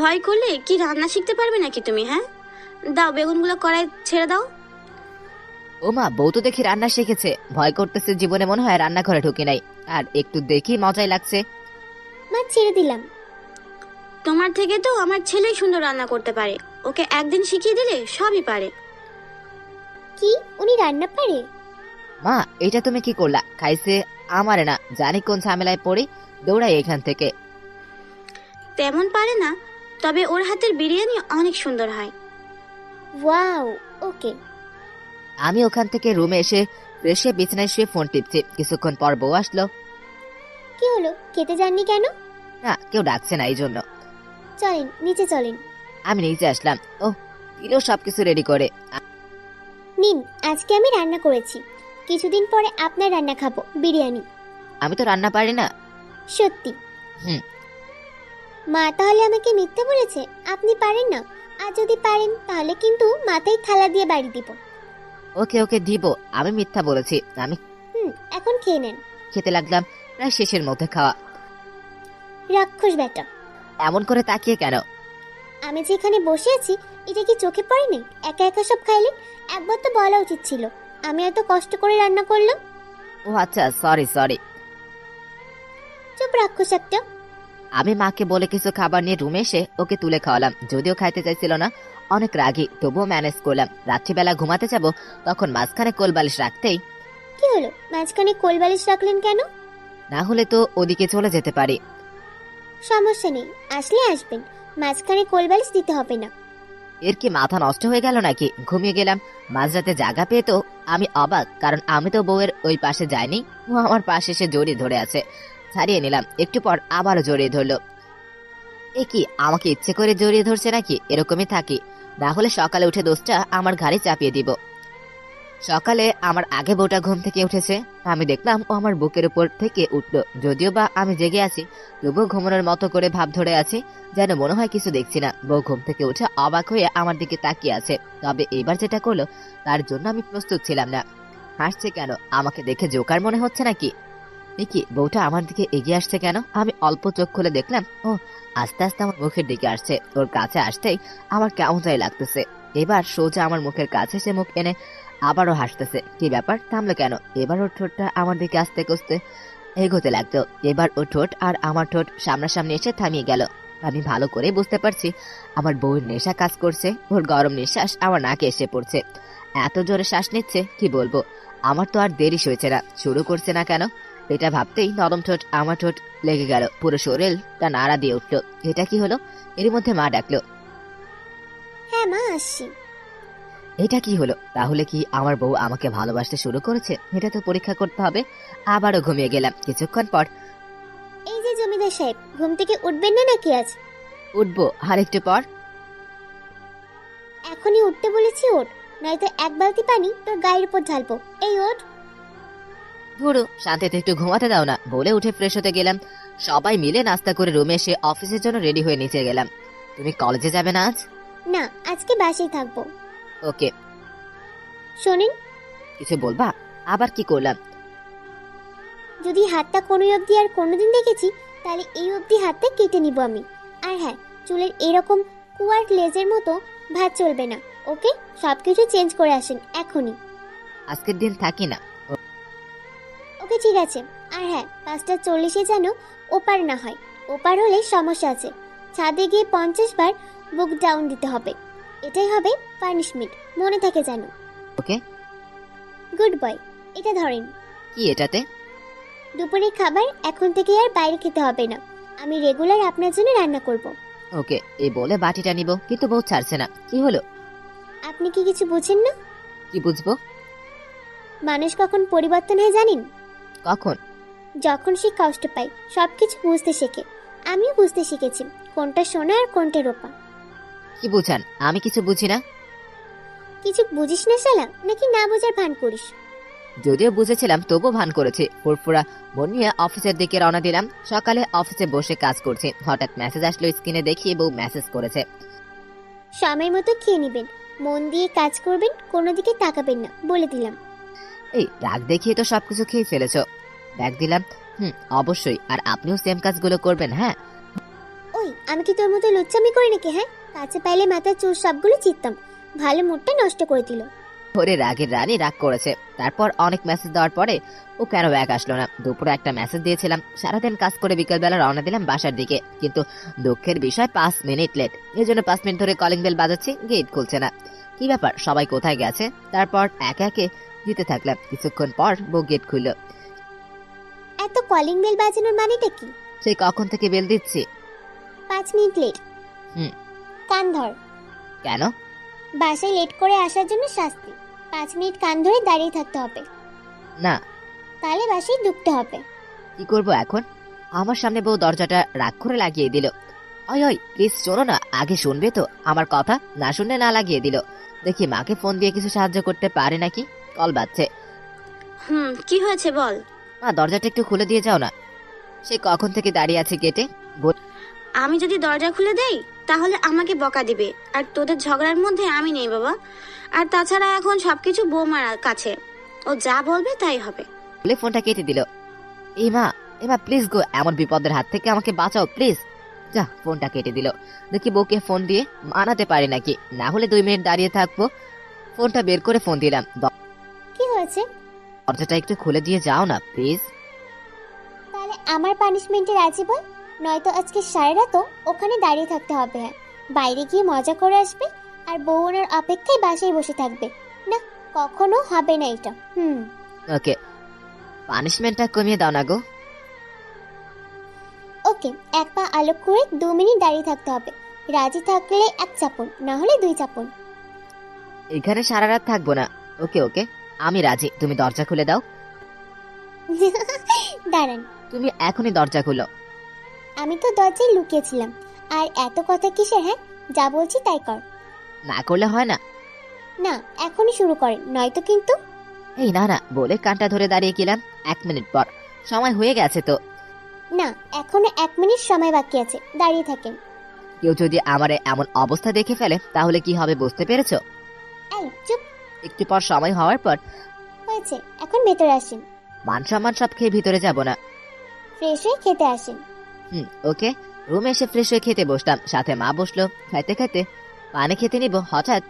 ভয় করলে কি রান্না শিখতে পারবে নাকি তুমি? হ্যাঁ, দাও বেগুনগুলো কড়াই ছেড়ে দাও। ও মা, বউ তো দেখি রান্না শিখেছে, ভয় করতেছে জীবনে মনে হয় রান্নাঘরে ঢুকে নাই, আর একটু দেখি মজাই লাগছে। মা ছেড়ে দিলাম। তোমার থেকে তো আমার ছেলেই সুন্দর রান্না করতে পারে, ওকে একদিন শিখিয়ে দিলে সবই পারে। কি উনি রান্না পারে? মা, এটা তুমি কি করলা? খাইছে আমারে না, জানি কোন ঝামেলায় পড়ি, দৌড়াই এখান থেকে। তেমন পারে না, তবে ওর হাতের বিরিয়ানি অনেক সুন্দর হয়। ওয়াও, ওকে। আমি ওখান থেকে রুমে এসে ফ্রেশে বিছানায় শুয়ে ফোন টিপছি। কিছুক্ষণ পর বউ আসলো। কি হলো, খেতে যাননি কেন? না, কেউ ডাকছে না এই জন্য। চলেন নিচে চলেন। আমি নিচে আসলাম। ও দিলো সবকিছু রেডি করে। নিন, আজকে আমি রান্না করেছি, কিছুদিন পরে আপনার রান্না খাবো, বিরিয়ানি। আমি তো রান্না পারি না। সত্যি? হুম। মা তাহলে আমাকে মিথ্যে বলেছে, আপনি পারেন না? আর যদি পারেন তাহলে কিন্তু মাথায় থালা দিয়ে বাড়ি দিব। ওকে ওকে দিব, আমি মিথ্যা বলেছি। আমি এখন খেয়ে নেন। খেতে লাগলাম, প্রায় শেষের মধ্যে খাওয়া। রাক্ষস বেটা, এমন করে তাকিয়ে কেন? আমি যে এখানে বসে আছি এটা কি চোখে পড়েনি? একা একা সব খাইলে? একবার তো বলা উচিত ছিল, আমি এত কষ্ট করে রান্না করলাম। ও আচ্ছা, সরি সরি। চুপ, রাক্ষস একটা। আমি মাকে বলে কিছু খাবার নিয়ে রুমে এসে ওকে তুলে খাওয়ালাম। যদিও খাইতে চাইছিল না, অনেক রাগী, তবুও ম্যানেজ করলাম। রাত্রিবেলা ঘুমাতে যাব, তখন মাঝখানে কোলবালিশ রাখতেই। কি হলো, মাঝখানে কোল বালিশ রাখলেন কেন? না হলে তো ওদিকে চলে যেতে পারি। সমস্যা নেই, আসলে আসবেন, মাঝখানে কোল বালিশ দিতে হবে না। এর কি মাথা নষ্ট হয়ে গেল নাকি? ঘুমিয়ে গেলাম, মাঝরাতে জাগা পেয়ে তো আমি অবাক, কারণ আমি তো বউয়ের ওই পাশে যাইনি। ও আমার পাশে এসে জড়িয়ে ধরে আছে। ছাড়িয়ে নিলাম, একটু পর আবারও জড়িয়ে ধরলো। এ কি, আমাকে ইচ্ছে করে জড়িয়ে ধরছে নাকি? এরকমই থাকি, না হলে সকালে উঠে দোষটা আমার ঘাড়ে চাপিয়ে দিব। সকালে আমার আগে বউটা ঘুম থেকে উঠেছে। আমি দেখলাম ও আমার বুকের উপর থেকে উঠলো। যদিও বা আমি জেগে আছি, তবুও ঘুমানোর মতো করে ভাব ধরে আছি, যেন মনে হয় কিছু দেখছি না। বউ ঘুম থেকে উঠে অবাক হয়ে আমার দিকে তাকিয়ে আছে। তবে এবার যেটা করলো তার জন্য আমি প্রস্তুত ছিলাম না। হাসছে কেন? আমাকে দেখে জোকার মনে হচ্ছে নাকি? দেখি বউটা আমার দিকে এগিয়ে আসছে কেন? আমি অল্প চোখ খুলে দেখলাম ও আস্তে আস্তে আমার মুখের দিকে আসছে। ওর কাছে আসতেই আমার কেমন যাই লাগতেছে। এবার সোজা আমার মুখের কাছে সে মুখ এনে আবারও হাসতেছে। কি ব্যাপার, থামলো কেন? এবার ওর ঠোঁটটা আমার দিকে আস্তে কস্তে এগোতে লাগতো। এবার ওর ঠোঁট আর আমার ঠোঁট সামনাসামনি এসে থামিয়ে গেল। আমি ভালো করে বুঝতে পারছি আমার বউয়ের নেশা কাজ করছে। ওর গরম নিঃশ্বাস আমার নাকে এসে পড়ছে। এত জোরে শ্বাস নিচ্ছে কি বলবো। আমার তো আর দেরি হয়েছে না, শুরু করছে না কেন? এটা ভাবতেই নরম ঠোঁট আমার ঠোঁট লেগে গেল, পুরো শরীরটা নাড়া দিয়ে উঠলো। এটা কি হলো? এর মধ্যে মা ডাকলো। হ্যাঁ মা, আসছি। এটা কি হলো? তাহলে কি আমার বউ আমাকে ভালোবাসতে শুরু করেছে? এটা তো পরীক্ষা করতে হবে। আবারও ঘুমিয়ে গেলাম। কিছুক্ষণ পর এই যে জমিদার সাহেব, ঘুম থেকে উঠবেন না নাকি আজ? উঠবো আর একটু পর। এখনই উঠতে বলেছি, ওঠ, নয়তো এক বালতি পানি তোর গায়ের উপর ঢালবো। এই ওঠ। ধরো শান্তিতে একটু ঘুমাতে দাও না, বলে উঠে ফ্রেশ হতে গেলাম। সবাই মিলে নাস্তা করে রুমে এসে অফিসের জন্য রেডি হয়ে নিচে গেলাম। তুমি কলেজে যাবে না আজ? না, আজকে বাসায় থাকবো। ওকে। শোনেন, কিছু বলবা? আবার কি করলাম? যদি হাতটা কোনো অবধি আর কোনোদিন দেখেছি, তাহলে এই অবধি হাতটা কেটে নিব আমি। আর হ্যাঁ, চুলের এরকম কুয়ার লেজের মতো ভাত চলবে না, ওকে? সবকিছু চেঞ্জ করে আসেন এখনই। আজকের দিন থাকি না। ওকে ঠিক আছে। আর হ্যাঁ, 5:40 যেন ওপার না হয়, ওপার হলে সমস্যা আছে। ছাদে গিয়ে 50 বার বুক ডাউন দিতে হবে, এটাই হবে পানিশমেন্ট, মনে থাকে যেন। ওকে। Good boy. এটা ধরেন। কি এটাতে? দুপুরের খাবার এখন থেকে আর বাইরে খেতে হবে না, আমি রেগুলার আপনার জন্য রান্না করব। ওকে। এই বলে বাটিটা নিব, কিন্তু বউ ছাড়ছে না। কি হলো? আপনি কি কিছু বুঝেন না? কি বুঝবো? মানুষ কখন পরিবর্তন হয় জানেন? কখন? যখন সে কষ্ট পায়, সবকিছু বুঝতে শেখে। আমিও বুঝতে শিখেছি কোনটা সোনা আর কোনটা রূপা। কি বুঝান? আমি কিছু বুঝি না। কিছু বুঝিস না শালা, নাকি না বোঝার ভান করিস? যদিও বুঝেছিলাম তবু ভান করেছি। ফুরফুরা মন নিয়ে অফিসের দিকে রওনা দিলাম। সকালে অফিসে বসে কাজ করছি, হঠাৎ মেসেজ আসলো। স্ক্রিনে দেখি বউ মেসেজ করেছে। সময় মতো খেয়ে নিবেন, মন দিয়ে কাজ করবেন, কোনো দিকে তাকাবেন না, বলে দিলাম। এই রাগ দেখিয়ে তো সবকিছু খেয়ে ফেলেছো। ব্যাগ দিলাম। অবশ্যই, আর আপনিও সেম কাজগুলো করবেন। হ্যাঁ, ওই আমি কি তোর মতো লুচ্চামি করি নাকি? হ্যাঁ, কাছে পাইলে মাথার চুল সবগুলো চিরতাম। ভালো মুডটা নষ্ট করে দিল। ওরে রাগের রানী রাগ করেছে। তারপর অনেক মেসেজ দেওয়ার পরে ও কেন ব্যাগ আসলো না। দুপুরে একটা মেসেজ দিয়েছিলাম। সারাদিন কাজ করে বিকেলবেলা রওনা দিলাম বাসার দিকে, কিন্তু দুঃখের বিষয় 5 মিনিট লেট। এই জন্য 5 মিনিট ধরে কলিং বেল বাজাচ্ছি, গেট খুলছে না। কি ব্যাপার, সবাই কোথায় গেছে? তারপর একে একে দিতে থাকলাম। কিছুক্ষণ পর বউ গেট খুললো। এত কলিং বেল বাজানোর মানেটা কি? সেই কখন থেকে বেল দিচ্ছি। 5 মিনিট লেট। হুম। কান ধর। কেন? বাসায় লেট করে আসার জন্য শাস্তি। 5 মিনিট কান ধরে দাঁড়িয়ে থাকতে হবে, না। তাহলে বাসায় ঢুকতে হবে। কি করব এখন? আমার সামনে বউ দরজাটা রাগ করে লাগিয়ে দিল। ওই ওই প্লিজ শোনো না, আগে শুনবে তো আমার কথা? না শুনলে না লাগিয়ে দিল। দেখি মাকে ফোন দিয়ে কিছু সাহায্য করতে পারে নাকি। কল বাজছে। কি হয়েছে বল। মা, দরজাটা একটু খুলে দিয়ে যাও না। সে কখন থেকে দাঁড়িয়ে আছে গেটে। আমি যদি দরজা খুলে দেই তাহলে আমাকে বকা দিবে, আর তোদের ঝগড়ার মধ্যে আমি নেই বাবা। আর তাছাড়া এখন সবকিছু বৌমার কাছে, ও যা বলবে তাই হবে। বলে ফোনটা কেটে দিল। এই মা প্লিজ গো, এমন বিপদের হাত থেকে আমাকে বাঁচাও প্লিজ। যা, ফোনটা কেটে দিল। দেখি বউকে ফোন দিয়ে মানাতে পারি নাকি, না হলে 2 মিনিট দাঁড়িয়ে থাকবো। ফোনটা বের করে ফোন দিলাম। কি হয়েছে? দরজাটা একটু খুলে দিয়ে যাও না প্লিজ। তাহলে আমার পানিশমেন্টে রাজি বল, নয়তো আজকে সারা রাতও ওখানে দাঁড়িয়ে থাকতে হবে। হ্যাঁ, বাইরে গিয়ে মজা করে আসবে, আর বউ ওনার অপেক্ষায় বাসায় বসে থাকবে। না, কখনো হবে না এটা। ওকে, পানিশমেন্টটা কমিয়ে দাও না গো। ওকে, এক পা আলোক করে 2 মিনিট দাঁড়িয়ে থাকতে হবে। রাজি থাকলে 1 চাপন, না হলে 2 চাপন। এখানে সারা রাত থাকবো না। ওকে ওকে, আমি রাজি, তুমি দরজা খুলে দাও। দাঁড়ান, তুমি এখনই দরজা খুলো। আমি তো দরজায় লুকিয়েছিলাম। আর এত কথা কিসের? হ্যাঁ, যা বলছি তাই কর। না করলে হয় না। না, এখনই শুরু করেন, নয়তো কিন্তু। এই না না বলে কানটা ধরে দাঁড়িয়ে গেলাম। 1 মিনিট পর। সময় হয়ে গেছে তো। না, এখনো 1 মিনিট সময় বাকি আছে, দাঁড়িয়ে থাকেন। কেউ যদি আমারে এমন অবস্থা দেখে ফেলে তাহলে কি হবে বুঝতে পেরেছো? এই চুপ। একটু পর সময় হওয়ার পর হয়েছে, এখন ভেতরে আসেন। মান সম্মান সব খেয়ে ভিতরে যাব না। ফ্রেশ হয়ে খেতে আসেন। ওকে। রুমে এসে ফ্রেশ হয়ে খেতে বসলাম, সাথে মা বসলো। খাইতে খাইতে পানি খেতে নিব, হঠাৎ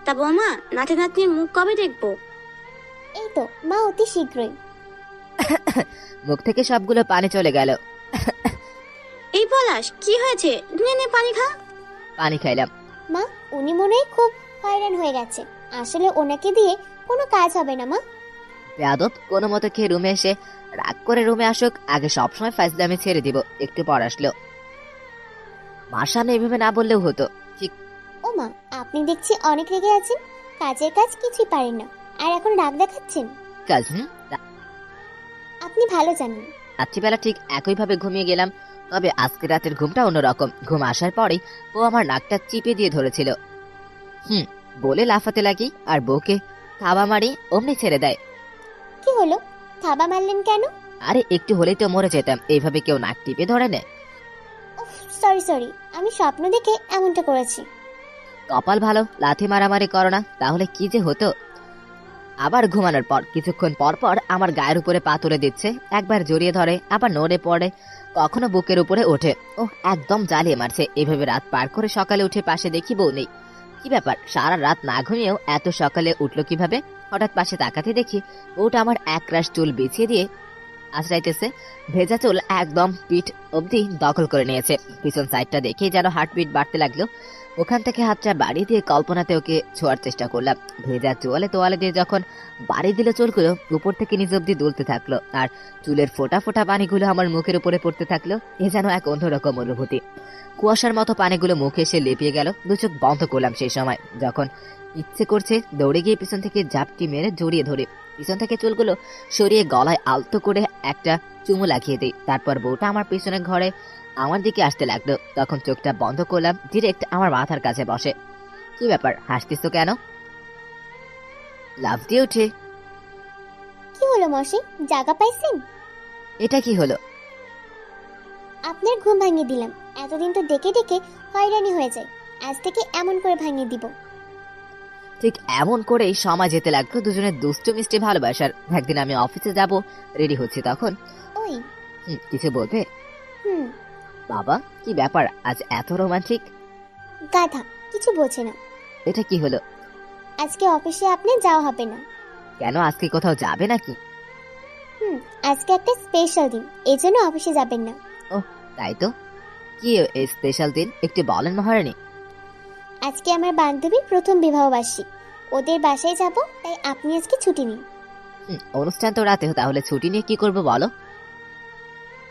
তা বৌমা, নাতি নাতনির মুখ কবে দেখবো? এই তো মা, অতি শীঘ্রই। মুখ থেকে সবগুলো পানি চলে গেল। এই পলাশ, কি হয়েছে? নে নে পানি খা। পানি খাইলাম। মা, উনি মনে হয় খুব হয়রান হয়ে গেছে। আসলে ওনাকে দিয়ে কোনো কাজ হবে না মা। বেয়াদব, কোনো মতো খেয়ে রুমে এসে রাগ করে রুমে আসুক, আগে সবসময় ফাইজলামি ছেড়ে দিব। একটু পর আসলো। মার সামনে এভাবে না বললেও হতো। ঠিক ও মা, আপনি দেখছি অনেক রেগে আছেন। কাজের কাজ কিছুই পারেন না, আর এখন রাগ দেখাচ্ছেন। কাজ। আপনি ভালো জানেন। রাত্রিবেলা ঠিক একইভাবে ঘুমিয়ে গেলাম। তবে আজকে রাতের ঘুমটা অন্যরকম। ঘুম আসার পরেই ও আমার নাকটা চিপে দিয়ে ধরেছিল। বলে লাফাতে লাগি, আর বউকে থাবা মারি অমনি ছেড়ে দেয়। কি হলো? থাবা মারলেন কেন? আরে একটু হলেই তো মরে যেতাম, এইভাবে কেউ নাক টিপে ধরে নেয়। সরি সরি, আমি স্বপ্ন দেখে এমনটা করেছি। কপাল ভালো, লাথি মারামারি করো না, তাহলে কি যে হতো। আবার ঘুমানোর পর কিছুক্ষণ পর পর আমার গায়ের উপরে পা তুলে দিচ্ছে। একবার জড়িয়ে ধরে, আবার নড়ে পড়ে, কখনো বুকের উপরে ওঠে। ও একদম জ্বালিয়ে মারছে। এভাবে রাত পার করে সকালে উঠে পাশে দেখি বউ নেই। কি ব্যাপার, সারা রাত না ঘুমিয়েও এত সকালে উঠলো কিভাবে? হঠাৎ পাশে তাকাতে দেখি ওটা আমার এক রাশ চুল বিছিয়ে দিয়ে আশ্রাইতেছে। ভেজা চুল একদম পিঠ অবধি দখল করে নিয়েছে। পিছন সাইডটা দেখেই যেন হার্টবিট বাড়তে লাগলো। ওখান থেকে হাতটা বাড়িয়ে দিয়ে কল্পনাতে ওকে ছোঁয়ার চেষ্টা করলাম। ভেজা তোয়ালে দিয়ে যখন বাড়ি দিল, চুলগুলো উপর থেকে নিচ অব্দি দুলতে থাকলো, আর চুলের ফোটা ফোটা পানিগুলো আমার মুখের উপরে পড়তে থাকলো। এ যেন এক অন্যরকম অনুভূতি। কুয়াশার মতো পানিগুলো মুখে এসে লেপিয়ে গেল। দু চোখ বন্ধ করলাম সেই সময়, যখন ইচ্ছে করছে দৌড়ে গিয়ে পিছন থেকে ঝাপটি মেরে জড়িয়ে ধরে পিছন থেকে চুলগুলো সরিয়ে গলায় আলতো করে একটা চুমু লাগিয়ে দিই। তারপর বউটা আমার পিছনে ঘরে আমার দিকে আসতে লাগলো। তখন চোখটা বন্ধ করলাম, ডিরেক্ট আমার মাথার কাছে বসে। কি ব্যাপার, হাসতিস তো কেন? লাফ দিয়ে উঠে, কি হলো মশাই, জায়গা পাইছেন? এটা কি হলো? আপনার ঘুম ভাঙিয়ে দিলাম। এতদিন তো ডেকে ডেকে হয়রানি হয়ে যায়, আজ থেকে এমন করে ভাঙিয়ে দিব। ঠিক এমন করেই সময় যেতে লাগলো দুজনের দুষ্টু মিষ্টি ভালোবাসার। একদিন আমি অফিসে যাব, রেডি হচ্ছি তখন। ওই কিছু বলবে? হুম বাবা, কি ব্যাপার আজ এত রোমান্টিক? গাধা, কিছু বোঝে না। এটা কি হলো? আজকে অফিসে আপনি যাওয়া হবে না। কেন, আজকে কোথাও যাবে নাকি? আজকে একটা স্পেশাল দিন, এই জন্য অফিসে যাবেন না। তাই তো, কি এই স্পেশাল দিন একটু বলেন মহারানী। আজকে আমার বান্ধবীর প্রথম বিবাহবার্ষিকী, ওদের বাসায় যাব, তাই আপনি আজকে ছুটি নিন। অনুষ্ঠান তো রাতে, তাহলে ছুটি নিয়ে কি করবো বলো?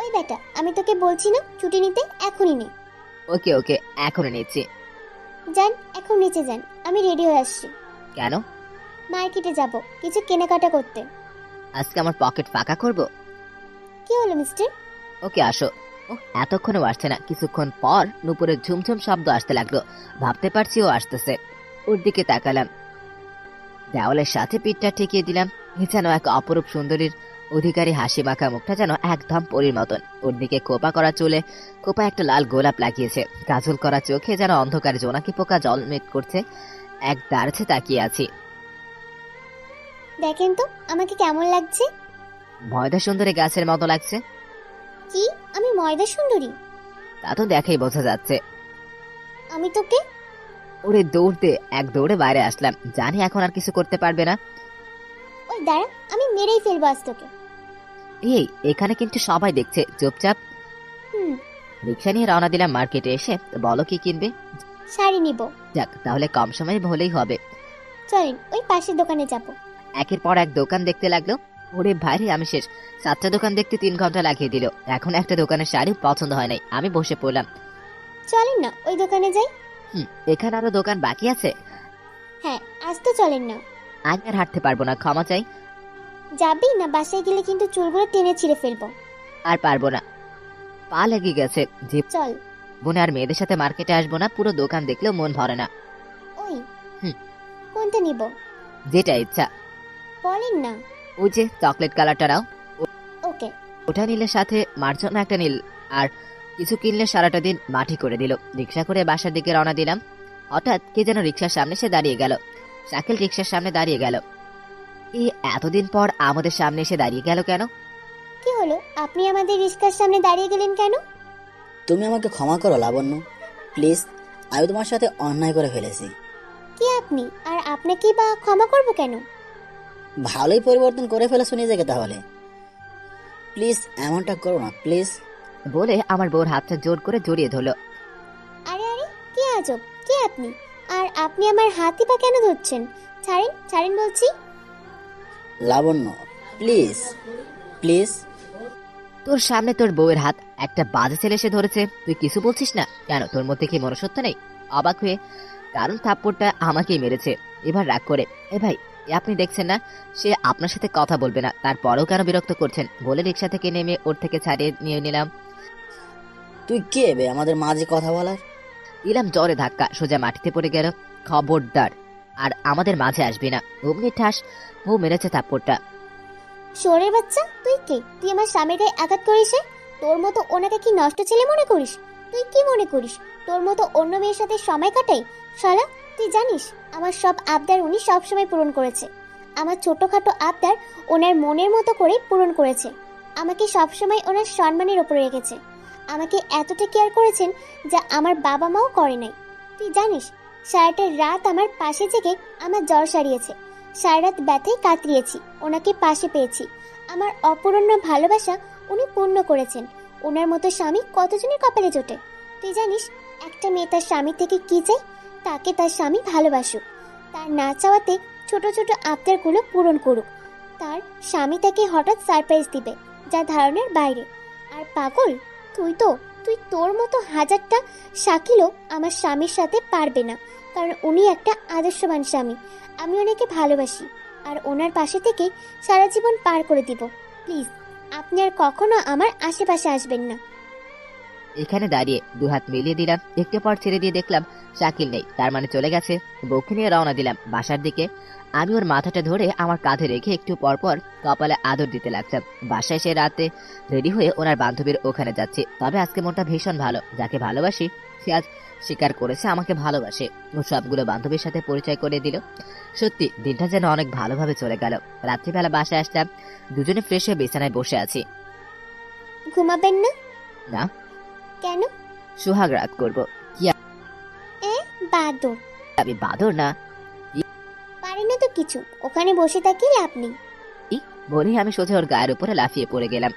ওই বেটা, আমি তোকে বলছি না ছুটি নিতে, এখনই নে। ওকে ওকে, এখনই নিচ্ছি। যান, এখন নিচে যান, আমি রেডি হয়ে আসছি। কেন? মার্কেটে যাব কিছু কেনাকাটা করতে। আজকে আমার পকেট ফাঁকা করব। কি হলো মিস্টার? ওকে আসো। ও এতক্ষণও আসছে না। কিছুক্ষণ পর নুপুরের ঝুমঝুম শব্দ আসতে লাগলো। ভাবতে পারছি ও আসতেছে। ওর দিকে তাকালাম, দেওয়ালের সাথে পিঠটা ঠেকিয়ে দিলাম। যেন এক অপরূপ সুন্দরীর অধিকারী হাসি মাখা মুখটা যেন একদম পরীর মতন। ওর দিকে কোপা করা চুলে কোপা একটা লাল গোলাপ লাগিয়েছে, কাজল করা চোখে যেন অন্ধকারে জোনাকি পোকা জলমেট করছে। এক দাঁড়ছে তাকিয়ে আছি। দেখেন তো আমাকে কেমন লাগছে। ময়দা সুন্দরী গাছের মতো লাগছে। কি আমি ময়দা সুন্দরী? তা তো দেখেই বোঝা যাচ্ছে। আমি তোকে ওরে দৌড়তে এক দৌড়ে বাইরে আসলাম, জানি এখন আর কিছু করতে পারবে না। ওই দাঁড়া, আমি মেরেই ফেলবো আজ তোকে। এই, এখানে কিন্তু সবাই দেখছে, চুপচাপ। হুম রিক্সা নিয়ে রওনা দিলাম মার্কেটে। এসে বলো কি কিনবে? শাড়ি নিব। যাক, তাহলে কম সময়ে হলেই হবে। চলেন ওই পাশের দোকানে যাব। একের পর এক দোকান দেখতে লাগলো। ওরে ভাইরে, আমি শেষ। 7টা দোকান দেখতে 3 ঘন্টা লাগিয়ে দিল। এখন একটা দোকানের শাড়ি পছন্দ হয় নাই, আমি বসে পড়লাম। চলেন না ওই দোকানে যাই। এখানে আরো দোকান বাকি আছে। হ্যাঁ, আজ তো চলেন না। আজ আর হাঁটতে পারবো না, ক্ষমা চাই। যাবি না? বাসায় গেলে কিন্তু চুলগুলো টেনে ছিঁড়ে ফেলবো। আর পারবো না, পা লেগে গেছে। চল। জীবনে আর মেয়েদের সাথে মার্কেটে আসবো না, পুরো দোকান দেখলেও মন ভরে না। ওই হুম। কোনটা নিব যেটা ইচ্ছা। বলেন না। ওই যে চকলেট কালারটা নাও। ওকে। ওটা নিলে সাথে মার জন্য একটা নীল, আর কিছু কিনলে সারাটা দিন মাটি করে দিল। রিক্সা করে বাসার দিকে রওনা দিলাম। হঠাৎ কে যেন রিক্সার সামনে সে দাঁড়িয়ে গেল। শাকিল রিক্সার সামনে দাঁড়িয়ে গেল। এই এতদিন পর আমাদের সামনে এসে দাঁড়িয়ে গেল কেন? কি হলো, আপনি আমাদের রিক্সার সামনে দাঁড়িয়ে গেলেন কেন? তুমি আমাকে ক্ষমা করো লাবণ্য, প্লিজ। আমি তোমার সাথে অন্যায় করে ফেলেছি। কি আপনি? আর আপনাকেই বা ক্ষমা করব কেন? ভালোই পরিবর্তন করে ফেলেছো নিজেকে, তাহলে প্লিজ এমনটা করো না, প্লিজ। বলে আমার বউর হাতটা জোর করে জড়িয়ে ধরলো। আরে আরে, কি আজব, কি আপনি? আর আপনি আমার হাতই বা কেন ধরছেন? ছাড়েন ছাড়েন বলছি। লাবণ্য, প্লিজ প্লিজ। তোর সামনে তোর বউয়ের হাত একটা বাজে ছেলে এসে ধরেছে, তুই কিছু বলছিস না কেন? তোর মধ্যে কি মনুষ্যত্ব নেই? অবাক হয়ে, কারণ থাপ্পড়টা আমাকেই মেরেছে। এবার রাগ করে, এ ভাই, আপনি দেখছেন না সে আপনার সাথে কথা বলবে না, তারপরেও কেন বিরক্ত করছেন? বলে রিক্সা থেকে নেমে ওর থেকে ছাড়িয়ে নিয়ে নিলাম। তুই কে বে আমাদের মাঝে কথা বলার? দিলাম জোরে ধাক্কা, সোজা মাটিতে পড়ে গেল। খবরদার আর আমাদের মাঝে আসবি না। অমনি ঠাস বউ মেরেছে থাপ্পড়টা। শোরের বাচ্চা, তুই কে? তুই আমার স্বামীর গায়ে আঘাত করিস? তোর মতো ওনাকে কি নষ্ট ছেলে মনে করিস? তুই কি মনে করিস তোর মতো অন্য মেয়ের সাথে সময় কাটাই? শালা, তুই জানিস আমার সব আবদার উনি সবসময় পূরণ করেছে। আমার ছোটখাটো আবদার ওনার মনের মতো করে পূরণ করেছে। আমাকে সবসময় ওনার সম্মানের ওপরে রেখেছে। আমাকে এতটা কেয়ার করেছেন যা আমার বাবা মাও করে নাই। তুই জানিস সারাটা রাত আমার পাশে জেগে আমার জ্বর সারিয়েছে। সারা রাত ব্যথায় কাতরিয়েছি, ওনাকে পাশে পেয়েছি। আমার অপূরণ্য ভালোবাসা উনি পূর্ণ করেছেন। ওনার মতো স্বামী কতজনের কপালে জোটে? তুই জানিস একটা মেয়ে তার স্বামী থেকে কি চাই? তাকে তার স্বামী ভালোবাসুক, তার না চাওয়াতে ছোট ছোট আবদারগুলো পূরণ করুক। তার স্বামী তাকে হঠাৎ সারপ্রাইজ দিবে যা ধারণার বাইরে। আর পাগল তুই তোর মতো হাজারটা শাকিলও আমার স্বামীর সাথে পারবে না, কারণ উনি একটা আদর্শবান স্বামী। আমি ওনাকে ভালোবাসি আর ওনার পাশে থেকে সারা জীবন পার করে দিব। প্লিজ আপনি আর কখনো আমার আশেপাশে আসবেন না। এখানে দাঁড়িয়ে দুহাত মিলিয়ে দিলাম, একটু পর ছেড়ে দিয়ে দেখলাম শাকিল নেই, তার মানে চলে গেছে। বউকে নিয়ে রওনা দিলাম বাসার দিকে। আমি ওর মাথাটা ধরে আমার কাঁধে রেখে একটু পর পর কপালে আদর দিতে লাগতাম। বাসায় সে রাতে রেডি হয়ে ওনার বান্ধবীর ওখানে যাচ্ছে। তবে আজকে মনটা ভীষণ ভালো, যাকে ভালোবাসি সে আজ স্বীকার করেছে আমাকে ভালোবাসে। ও সবগুলো বান্ধবীর সাথে পরিচয় করে দিল। সত্যি দিনটা যেন অনেক ভালোভাবে চলে গেল। রাত্রিবেলা বাসায় আসলাম, দুজনে ফ্রেশ হয়ে বিছানায় বসে আছি। ঘুমাবেন না? না। কেন? সোহাগ রাত করবো। বাদর। আমি বাদর না পারি না তো কিছু, ওখানে বসে থাকি লাভ নেই। বলি আমি সোজা ওর গায়ের উপরে লাফিয়ে পড়ে গেলাম।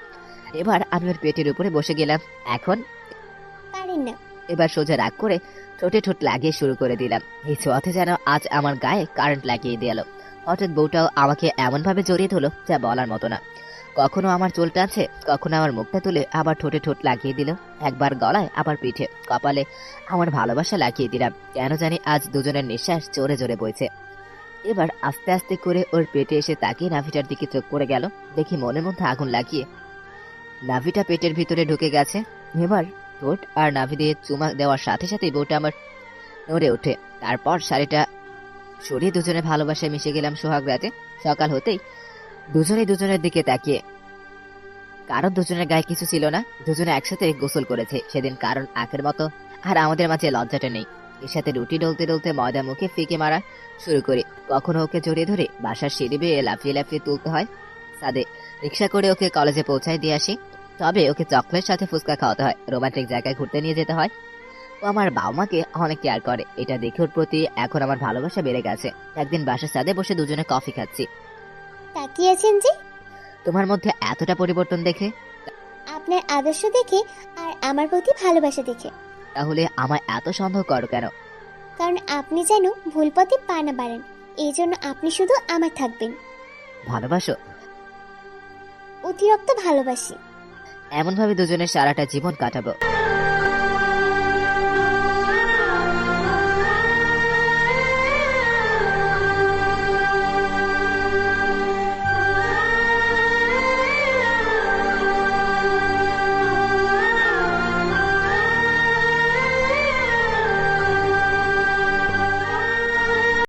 এবার আমি ওর পেটের উপরে বসে গেলাম। পারেন না। এবার সোজা রাগ করে ঠোঁটে ঠোঁট লাগিয়ে শুরু করে দিলাম। এই ছোঁয়াতে যেন আজ আমার গায়ে কারেন্ট লাগিয়ে দিল। হঠাৎ বউটাও আমাকে এমন ভাবে জড়িয়ে ধরলো যা বলার মতো না। কখনো আমার চুল টানছে, কখনো আমার মুখটা তুলে আবার ঠোঁটে ঠোঁট লাগিয়ে দিল। একবার গলায়, আবার পিঠে, কপালে আমার ভালোবাসা লাগিয়ে দিলাম। কেন জানি আজ দুজনের নিঃশ্বাস জোরে জোরে বইছে। এবার আস্তে আস্তে করে ওর পেটে এসে তাকিয়ে নাভিটার দিকে চোখ পড়ে গেল। দেখি মনের মধ্যে আগুন লাগিয়ে নাভিটা পেটের ভিতরে ঢুকে গেছে। এবার ঠোঁট আর নাভি দিয়ে চুমা দেওয়ার সাথে সাথে বউটা আমার নড়ে ওঠে। তারপর শাড়িটা সরিয়ে দুজনে ভালোবাসায় মিশে গেলাম সোহাগ রাতে। সকাল হতেই দুজনেই দুজনের দিকে তাকিয়ে, কারণ দুজনের গায়ে কিছু ছিল না, দুজনে একসাথে গোসল করেছে সেদিন। কারণ আগের মতো আর আমাদের মাঝে লজ্জাটা নেই। এর সাথে রুটি ডলতে ডলতে ময়দা মুখে ফিকে মারা শুরু করি। কখনো ওকে জড়িয়ে ধরে বাসার সিঁড়ি বেয়ে লাফিয়ে লাফিয়ে তুলতে হয়। সাদে রিক্সা করে ওকে কলেজে পৌঁছায় দিয়ে আসি। তবে ওকে চকলেট সাথে ফুচকা খাওয়াতে হয়, রোমান্টিক জায়গায় ঘুরতে নিয়ে যেতে হয়। ও আমার বাবা মাকে অনেক কেয়ার করে, এটা দেখে ওর প্রতি এখন আমার ভালোবাসা বেড়ে গেছে। একদিন বাসার ছাদে বসে দুজনে কফি খাচ্ছি। তাকিয়েছেন যে? তোমার মধ্যে এতটা পরিবর্তন দেখে? আপনার আদর্শ দেখে আর আমার প্রতি ভালোবাসা দেখে। তাহলে আমায় এত সন্দেহ করো কেন? কারণ আপনি যেন ভুল পথে পা না বাড়েন, এই জন্য আপনি শুধু আমার থাকবেন। ভালোবাসো? অতিরিক্ত ভালোবাসি। এমন ভাবে দুজনের সারাটা জীবন কাটাবো।